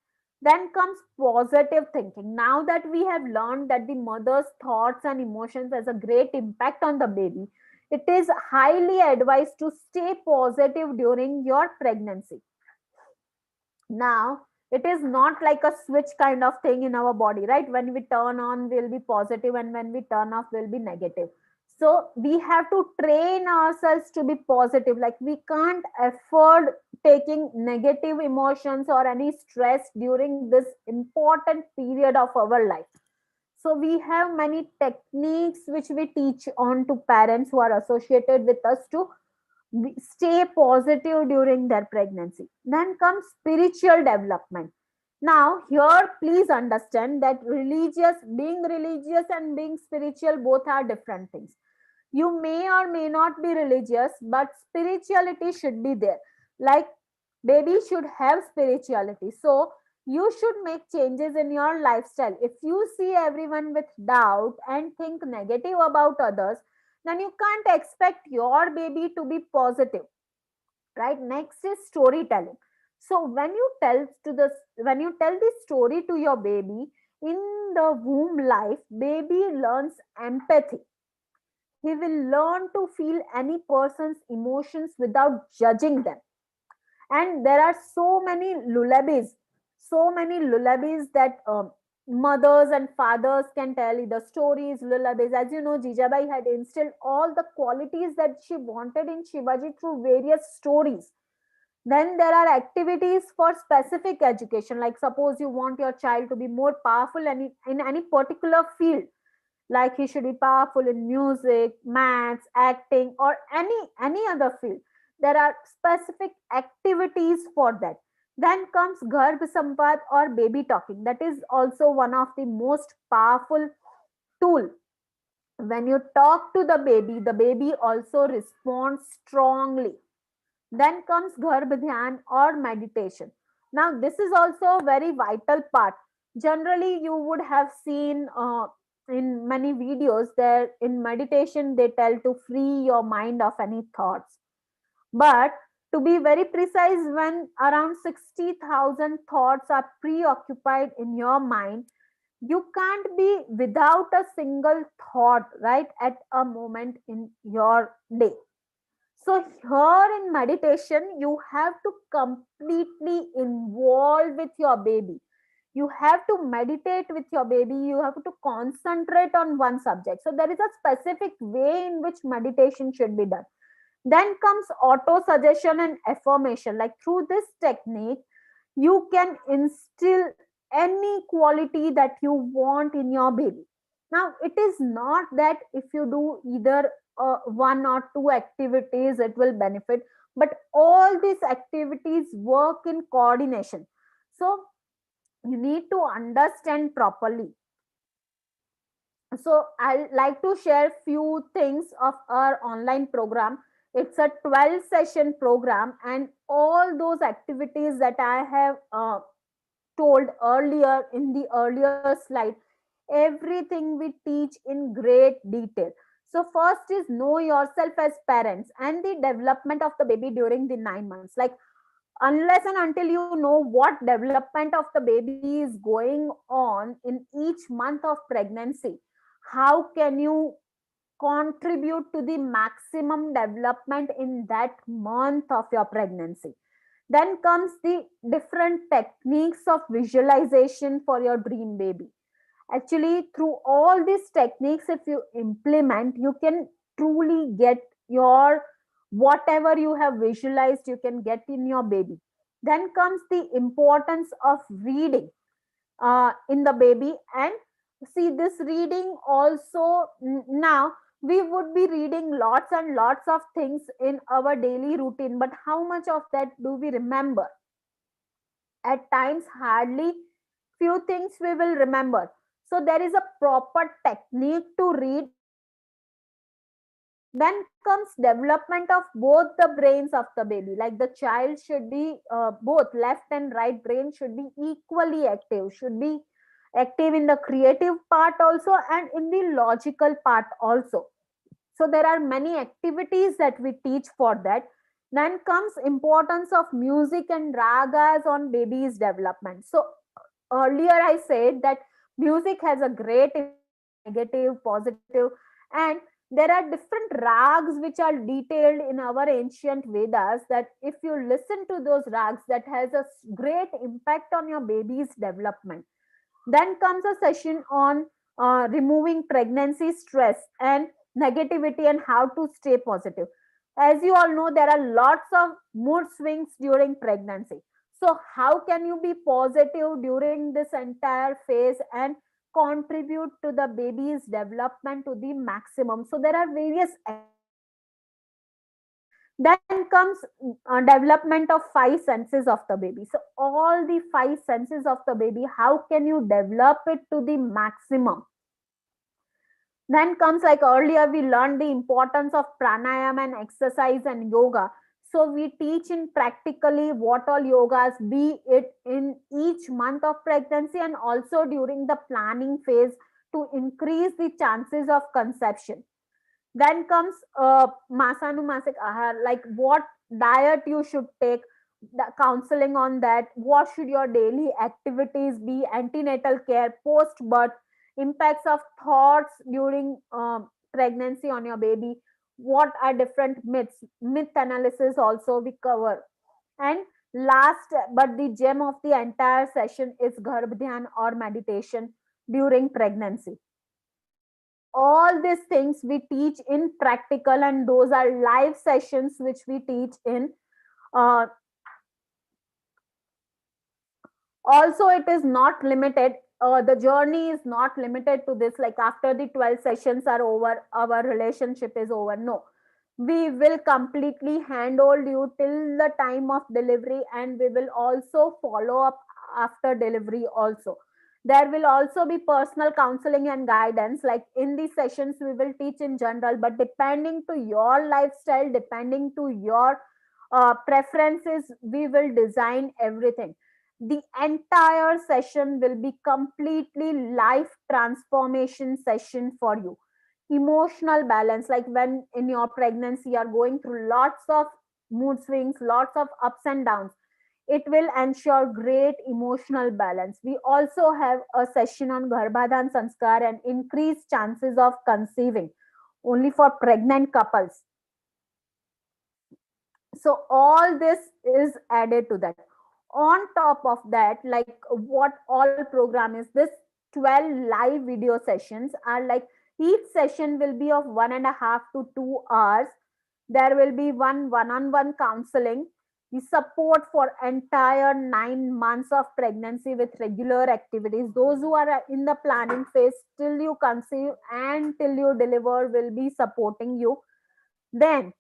Then comes positive thinking. Now that we have learned that the mother's thoughts and emotions has a great impact on the baby, it is highly advised to stay positive during your pregnancy. Now, it is not like a switch kind of thing in our body, right? When we turn on, we'll be positive, and when we turn off, we'll be negative. So, we have to train ourselves to be positive. Like, we can't afford taking negative emotions or any stress during this important period of our life. So, we have many techniques which we teach on to parents who are associated with us to stay positive during their pregnancy. Then comes spiritual development. Now, here, please understand that being religious and being spiritual both are different things. You may or may not be religious, but spirituality should be there. Like, baby should have spirituality. So, you should make changes in your lifestyle. If you see everyone with doubt and think negative about others, then you can't expect your baby to be positive, right? Next is storytelling. So when you tell this story to your baby in the womb life, baby learns empathy. He will learn to feel any person's emotions without judging them. And there are so many lullabies that mothers and fathers can tell, the stories, lullabies. As you know, Jijabai had instilled all the qualities that she wanted in Shivaji through various stories. Then there are activities for specific education, like suppose you want your child to be more powerful in any particular field, like he should be powerful in music, maths, acting, or any other field. There are specific activities for that. Then comes Garbhasampat or baby talking. That is also one of the most powerful tool. When you talk to the baby also responds strongly. Then comes Garbh Dhyan or meditation. Now, this is also a very vital part. Generally, you would have seen in many videos that in meditation they tell to free your mind of any thoughts. But to be very precise, when around 60,000 thoughts are preoccupied in your mind, you can't be without a single thought, right, at a moment in your day. So, here in meditation, you have to completely involve with your baby. You have to meditate with your baby. You have to concentrate on one subject. So, there is a specific way in which meditation should be done. Then comes auto suggestion and affirmation. Like through this technique, you can instill any quality that you want in your baby. Now, it is not that if you do either one or two activities, it will benefit, but all these activities work in coordination. So, you need to understand properly. So, I like to share few things of our online program. It's a 12 session program, and all those activities that I have told earlier in the earlier slide, everything we teach in great detail. So first is know yourself as parents and the development of the baby during the 9 months. Like unless and until you know what development of the baby is going on in each month of pregnancy, how can you contribute to the maximum development in that month of your pregnancy? Then comes the different techniques of visualization for your dream baby. Actually, through all these techniques, if you implement, you can truly get your whatever you have visualized, you can get in your baby. Then comes the importance of reading in the baby. And see, this reading also, now we would be reading lots and lots of things in our daily routine, but how much of that do we remember? At times, hardly few things we will remember. So there is a proper technique to read. Then comes development of both the brains of the baby. Like the child should be both left and right brain should be equally active, should be active in the creative part also and in the logical part also. So there are many activities that we teach for that. Then comes importance of music and ragas on baby's development. So earlier I said that music has a great impact, negative, positive, and there are different rags which are detailed in our ancient Vedas, that if you listen to those rags, that has a great impact on your baby's development. Then comes a session on removing pregnancy stress and negativity and how to stay positive. As you all know, there are lots of mood swings during pregnancy. So, how can you be positive during this entire phase and contribute to the baby's development to the maximum? So, there are various activities that we teach. Then comes development of five senses of the baby. So all the five senses of the baby, how can you develop it to the maximum? Then comes, like earlier we learned the importance of pranayama and exercise and yoga. So we teach in practically what all yogas, be it in each month of pregnancy and also during the planning phase, to increase the chances of conception. Then comes masanumasic ahar, like what diet you should take, the counseling on that, what should your daily activities be, antenatal care, post birth, impacts of thoughts during pregnancy on your baby, what are different myths, myth analysis also we cover. And last but the gem of the entire session is garbh or meditation during pregnancy. So all these things we teach in practical, and those are live sessions which we teach in. Uh, Also, it is not limited. The journey is not limited to this. Like after the 12 sessions are over, our relationship is over. No, we will completely handhold you till the time of delivery, and we will also follow up after delivery also. There will also be personal counseling and guidance. Like in these sessions we will teach in general, but depending to your lifestyle, depending to your preferences, we will design everything. The entire session will be completely life transformation session for you. Emotional balance, like when in your pregnancy you are going through lots of mood swings, lots of ups and downs, it will ensure great emotional balance. We also have a session on Garbhasanskar and increased chances of conceiving, only for pregnant couples. So all this is added to that. On top of that, like what all program is this, 12 live video sessions are like, each session will be of 1.5 to 2 hours. There will be one-on-one counseling, the support for entire 9 months of pregnancy with regular activities. Those who are in the planning phase till you conceive and till you deliver will be supporting you. Then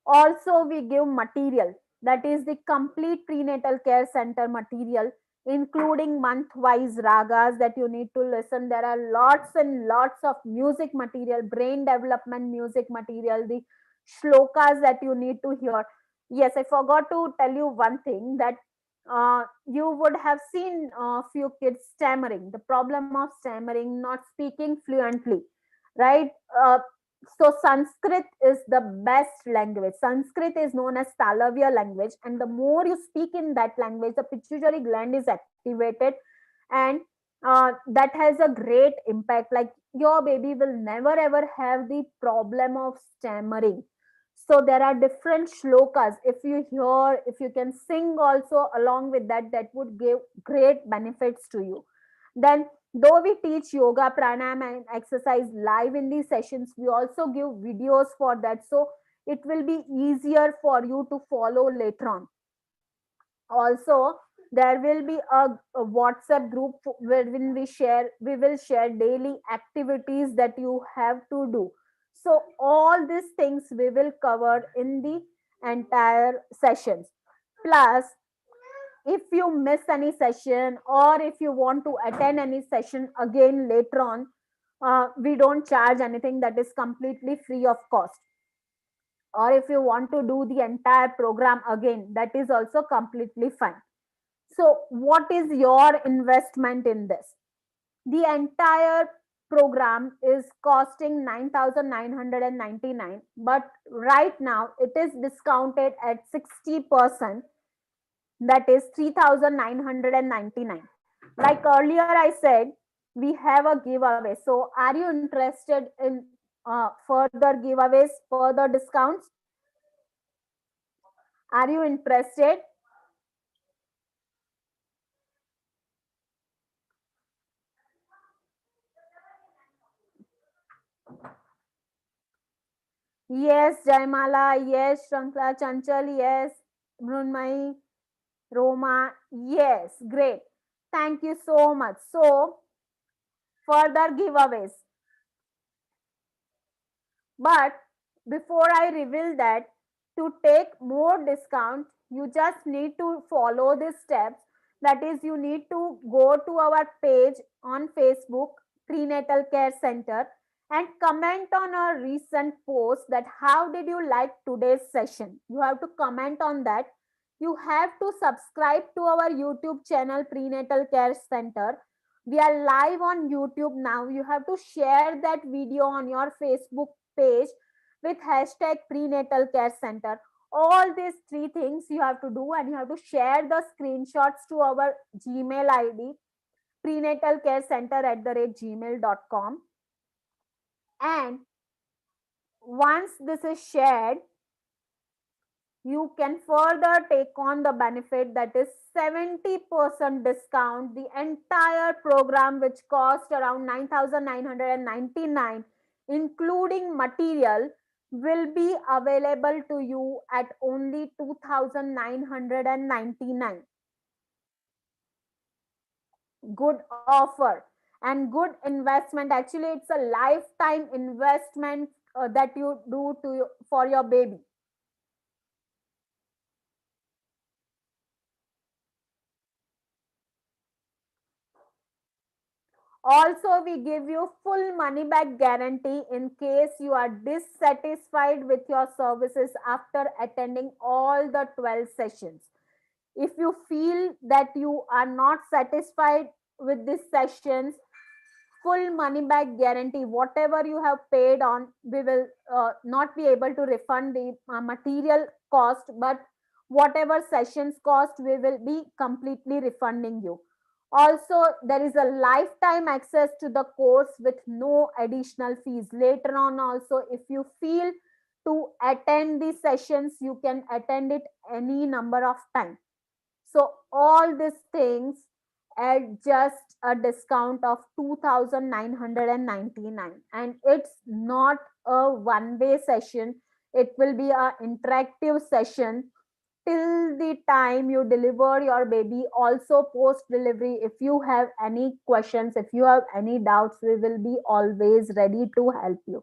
also, we give material, that is the complete prenatal care center material, including month-wise ragas that you need to listen. There are lots and lots of music material, brain development music material, the shlokas that you need to hear. Yes, I forgot to tell you one thing, that you would have seen a few kids stammering, the problem of stammering, not speaking fluently, right? Uh, so Sanskrit is the best language. Sanskrit is known as Talavya language, and the more you speak in that language, the pituitary gland is activated, and that has a great impact. Like your baby will never ever have the problem of stammering. So there are different shlokas. If you hear, if you can sing also along with that, that would give great benefits to you. Then, though we teach yoga, pranayama, and exercise live in these sessions, we also give videos for that. So it will be easier for you to follow later on. Also, there will be a WhatsApp group wherein we will share daily activities that you have to do. So all these things we will cover in the entire sessions. Plus, if you miss any session or if you want to attend any session again later on, we don't charge anything, that is completely free of cost. Or if you want to do the entire program again, that is also completely fine. So what is your investment in this? The entire program is costing 9,999, but right now it is discounted at 60%, that is 3,999. Like earlier I said, we have a giveaway. So are you interested in further giveaways, further discounts? Are you interested? Yes, Jaimala. Yes, Shankla Chanchal. Yes, Mrunmai, Roma. Yes, great. Thank you so much. So, further giveaways. But before I reveal that, to take more discount, you just need to follow these steps. That is, you need to go to our page on Facebook, Prenatal Care Center, and comment on our recent post that how did you like today's session. You have to comment on that. You have to subscribe to our YouTube channel, Prenatal Care Center. We are live on YouTube now. You have to share that video on your Facebook page with hashtag Prenatal Care Center. All these three things you have to do, and you have to share the screenshots to our Gmail ID, prenatalcarecenter@gmail.com. And once this is shared, you can further take on the benefit, that is 70% discount. The entire program, which cost around 9,999, including material, will be available to you at only 2,999. Good offer and good investment. Actually, it's a lifetime investment that you do for your baby. Also, we give you full money back guarantee in case you are dissatisfied with your services after attending all the 12 sessions. If you feel that you are not satisfied with these sessions, full money back guarantee. Whatever you have paid on, we will not be able to refund the material cost, but whatever sessions cost, we will be completely refunding you. Also, there is a lifetime access to the course with no additional fees. Later on also, if you feel to attend the sessions, you can attend it any number of times. So all these things at just a discount of 2,999, and it's not a one way session. It will be a interactive session till the time you deliver your baby. Also post delivery, if you have any questions, if you have any doubts, we will be always ready to help you.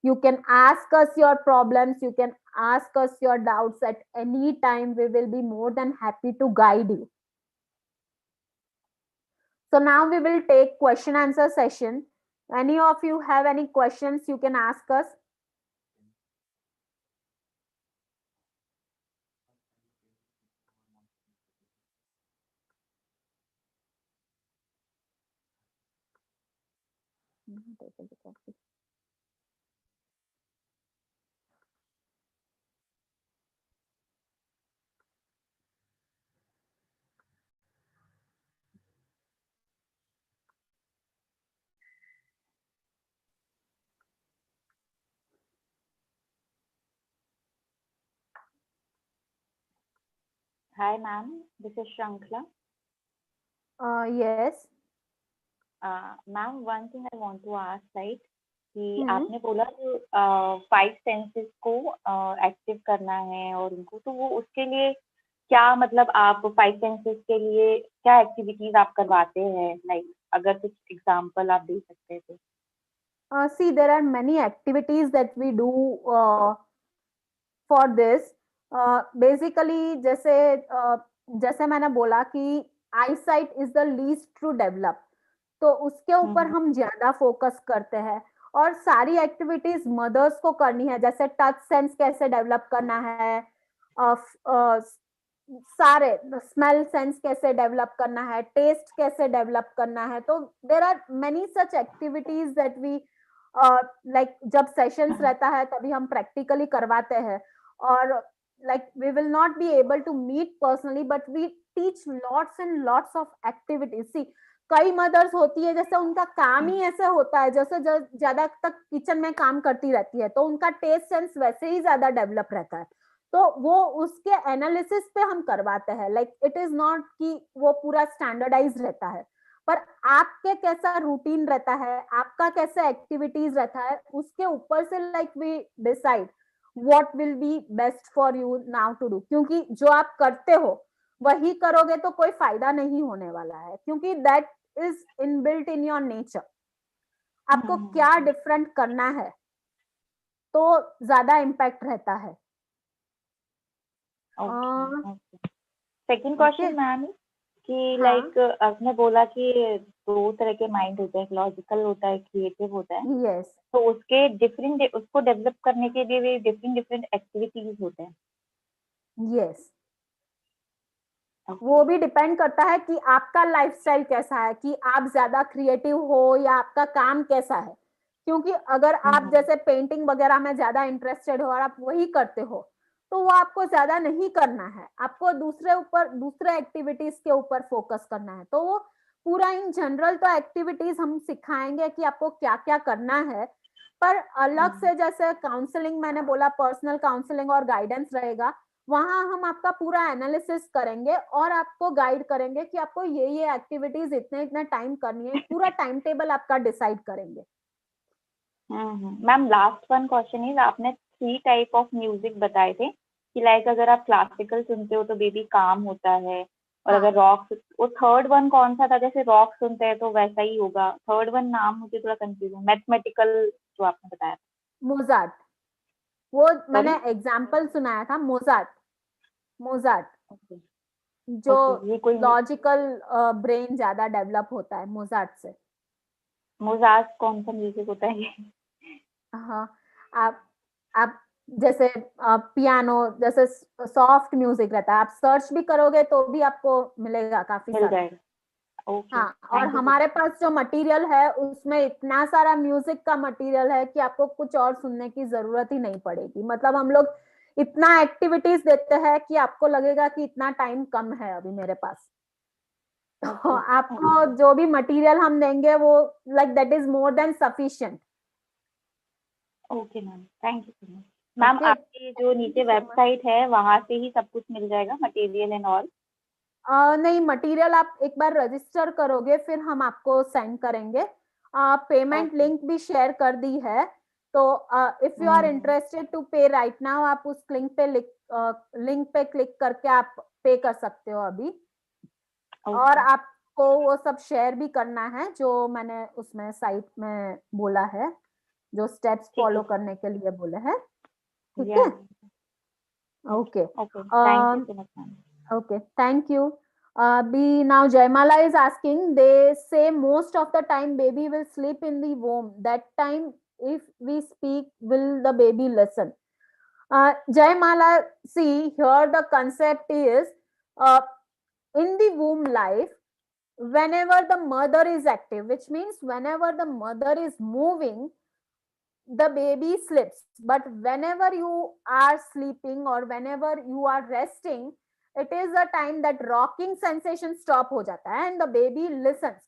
You can ask us your problems, you can ask us your doubts at any time. We will be more than happy to guide you. So now we will take question answer session. Any of you have any questions, you can ask us. Hi, ma'am. This is Shankla. Yes. Ma'am, one thing I want to ask, like कि हम्म आपने बोला जो 5 senses को active करना है और उनको, तो वो उसके लिए क्या मतलब आप 5 सेंसेस के लिए क्या एक्टिविटीज आप करवाते हैं, लाइक अगर कुछ एग्जांपल आप दे सकते हैं तो. See, there are many activities that we do for this. Basically, जैसे मैंने बोला कि eyesight is the least to develop, तो उसके ऊपर हम ज्यादा फोकस करते हैं. और सारी एक्टिविटीज मदर्स को करनी है, जैसे टच सेंस कैसे डेवलप करना है, सारे स्मेल सेंस कैसे डेवलप करना है, टेस्ट कैसे डेवलप करना है, तो there are many such activities that we like जब सेशंस रहता है तभी हम प्रैक्टिकली करवाते हैं, और like we will not be able to meet personally but we teach lots and lots of activities. See कई मदर्स होती है जैसे उनका काम ही ऐसे होता है, जैसे ज्यादा तक किचन में काम करती रहती है तो उनका टेस्ट सेंस वैसे ही ज्यादा डेवलप रहता है, तो वो उसके एनालिसिस पे हम करवाते हैं। लाइक इट इज नॉट कि वो पूरा स्टैंडर्डाइज रहता है, पर आपके कैसा रूटीन रहता है, आपका कैसा एक्टिविटीज रहता है, उसके ऊपर से like we decide what will be best for you now to do. क्योंकि जो आप करते हो वही करोगे तो कोई फायदा नहीं होने वाला है, क्योंकि that is inbuilt in your nature. आपको क्या डिफरेंट करना है तो ज्यादा इम्पैक्ट रहता है। सेकंड क्वेश्चन मैम कि हाँ, लाइक आपने बोला कि दो तरह के माइंड होते हैं, लॉजिकल होता है, क्रिएटिव होता है, यस तो उसके डिफरेंट, उसको डेवलप करने के लिए भी डिफरेंट डिफरेंट एक्टिविटीज होते हैं। यस वो भी डिपेंड करता है कि आपका लाइफस्टाइल कैसा है, कि आप ज्यादा क्रिएटिव हो या आपका काम कैसा है। क्योंकि अगर आप जैसे पेंटिंग वगैरह में ज्यादा इंटरेस्टेड हो और आप वही करते हो तो वो आपको ज्यादा नहीं करना है, आपको दूसरे एक्टिविटीज के ऊपर फोकस करना है। तो वो पूरा इन जनरल तो एक्टिविटीज हम सिखाएंगे कि आपको क्या क्या करना है, पर अलग से जैसे काउंसलिंग मैंने बोला, पर्सनल काउंसलिंग और गाइडेंस रहेगा, वहां हम आपका पूरा एनालिसिस करेंगे और आपको गाइड करेंगे कि आपको ये एक्टिविटीज इतने इतने टाइम करनी है, पूरा टाइम टेबल आपका डिसाइड करेंगे। Ma'am last one question is, आपने 3 टाइप ऑफ म्यूजिक बताए थे कि लाइक अगर आप क्लासिकल सुनते हो तो बेबी काम होता है, और हाँ, अगर रॉक, वो थर्ड वन कौन सा था? जैसे रॉक सुनते हैं तो वैसा ही होगा, थर्ड वन नाम मुझे थोड़ा कंफ्यूजन, मैथमेटिकल जो आपने बताया। मोजार्ट, वो सॉरी। मैंने एग्जाम्पल सुनाया था, मोजार्ट। Mozart okay. जो ओके, ये कोई लॉजिकल ब्रेन ज्यादा डेवलप होता है मोजार्ट से। मोजार्ट कौन सा म्यूजिक होता है ये? हाँ, आप आप जैसे पियानो जैसे सॉफ्ट म्यूजिक रहता है, आप सर्च भी करोगे तो भी आपको मिलेगा काफी मिल सारा। जाएगा। ओके, हाँ, और थैंक यू सो हमारे पास जो मटेरियल है उसमें इतना सारा म्यूजिक का मटेरियल है कि आपको कुछ और सुनने की जरूरत ही नहीं पड़ेगी। मतलब हम लोग इतना एक्टिविटीज देते हैं कि आपको लगेगा कि इतना टाइम कम है अभी मेरे पास। तो ओके। आपको जो भी मटेरियल हम देंगे वो like that is more than sufficient. Okay ma'am, thank you so much. Ma'am okay, आपकी जो थैंक यू नीचे सो मच। वेबसाइट है वहां से ही सब कुछ मिल जाएगा, मटेरियल एंड ऑल? नहीं, मटेरियल आप एक बार रजिस्टर करोगे फिर हम आपको सेंड करेंगे। Payment okay. लिंक भी शेयर कर दी है, तो if you are interested to pay right now, आप उस लिंक पे क्लिक करके आप पे कर सकते हो अभी। और ओके। आपको वो सब शेयर भी करना है जो मैंने उसमें साइट में बोला है, जो स्टेप्स ठीक है। फॉलो करने के लिए बोले हैं। ठीक या। है, okay. Okay, thank you so much ma'am. Okay, thank you. B now Jaimala is asking. They say most of the time baby will sleep in the womb. That time, if we speak, will the baby listen? Jaimala, see here the concept is uh, in the womb life. Whenever the mother is active, which means whenever the mother is moving, the baby sleeps. But whenever you are sleeping or whenever you are resting, it is a time that rocking sensation stop ho jata hai and the baby listens.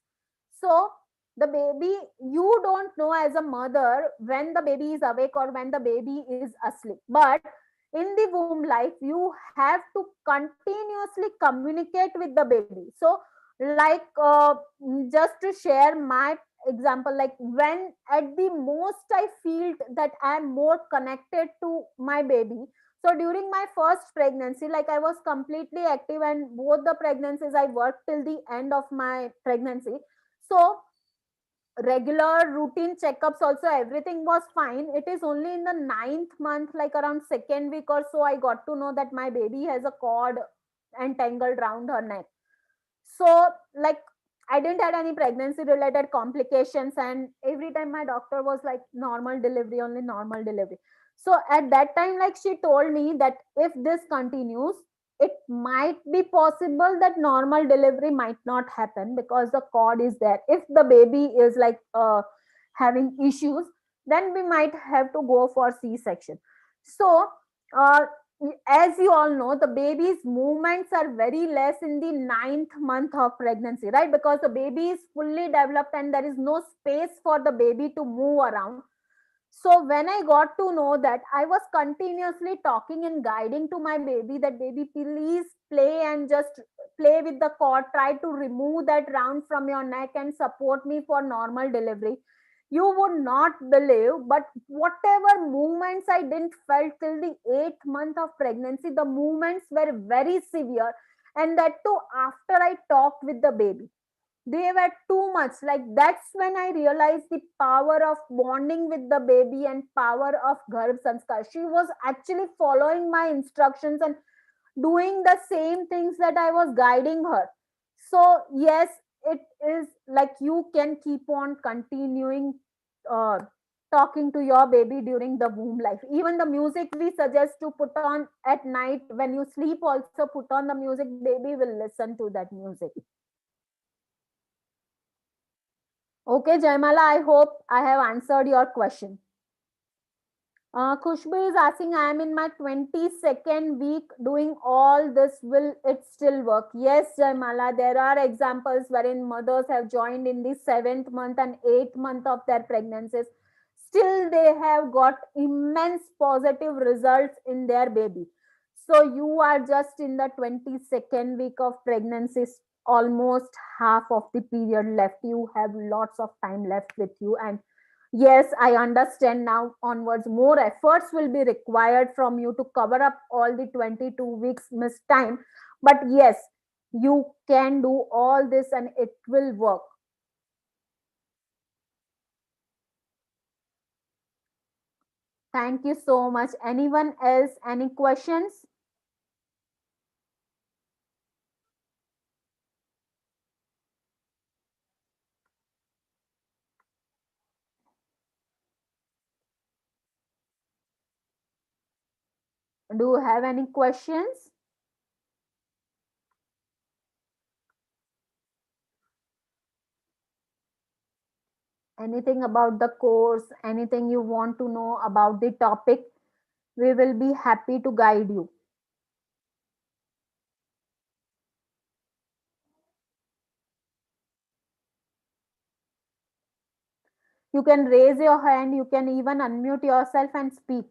So the baby, you don't know as a mother when the baby is awake or when the baby is asleep, but in the womb life you have to continuously communicate with the baby. So like just to share my example, like when at the most I feel that I am more connected to my baby, so during my first pregnancy, like I was completely active and both the pregnancies I worked till the end of my pregnancy. So regular routine checkups also everything was fine. It is only in the 9th month, like around second week or so, I got to know that my baby has a cord entangled around her neck. So like I didn't had any pregnancy related complications, and every time my doctor was like normal delivery, only normal delivery. So at that time, like she told me that if this continues, it might be possible that normal delivery might not happen because the cord is there. If the baby is like having issues, then we might have to go for C-section. So uh, as you all know, the baby's movements are very less in the ninth month of pregnancy, right? Because the baby is fully developed and there is no space for the baby to move around. So when I got to know that, I was continuously talking and guiding to my baby that, baby, please play and just play with the cord, try to remove that round from your neck and support me for normal delivery. You would not believe, but whatever movements I didn't felt till the 8th month of pregnancy, the movements were very severe, and that too after I talked with the baby. They were too much. Like, that's when I realized the power of bonding with the baby and power of Garbhasanskar. She was actually following my instructions and doing the same things that I was guiding her. So yes, it is like you can keep on continuing uh, talking to your baby during the womb life. Even the music we suggest to put on at night when you sleep, also put on the music, baby will listen to that music. Okay, Jaimala, I hope I have answered your question. Khushbu is asking, I am in my 22nd week doing all this. Will it still work? Yes, Jaimala, there are examples wherein mothers have joined in the 7th month and 8th month of their pregnancies. Still, they have got immense positive results in their baby. So, you are just in the 22nd week of pregnancy, almost half of the period left. You have lots of time left with you, and yes, I understand now onwards more efforts will be required from you to cover up all the 22 weeks missed time. But yes, you can do all this and it will work. Thank you so much. Anyone else? Any questions? Do you have any questions? Anything about the course? Anything you want to know about the topic? We will be happy to guide you. You can raise your hand, you can even unmute yourself and speak.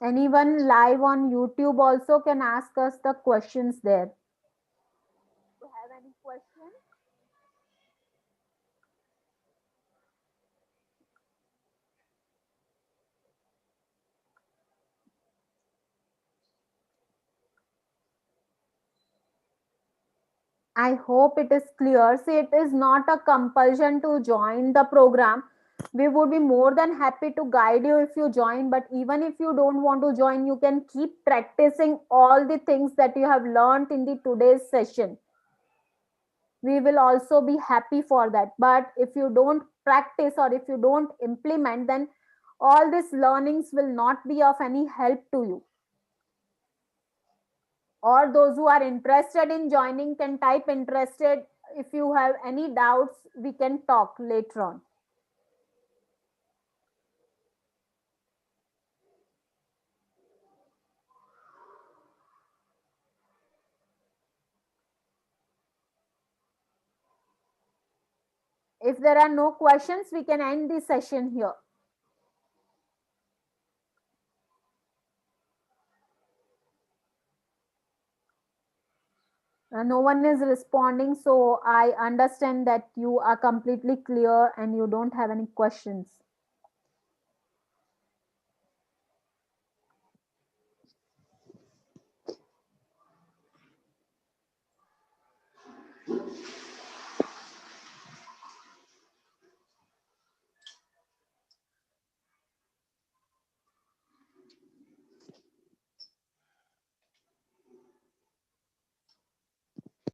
Anyone live on YouTube also can ask us the questions there. Do you have any questions? I hope it is clear. See, it is not a compulsion to join the program. We would be more than happy to guide you if you join, but even if you don't want to join, you can keep practicing all the things that you have learned in the today's session. We will also be happy for that. But if you don't practice or if you don't implement, then all these learnings will not be of any help to you. Or those who are interested in joining can type interested. If you have any doubts, we can talk later on. If there are no questions, we can end the session here. No one is responding, so I understand that you are completely clear and you don't have any questions.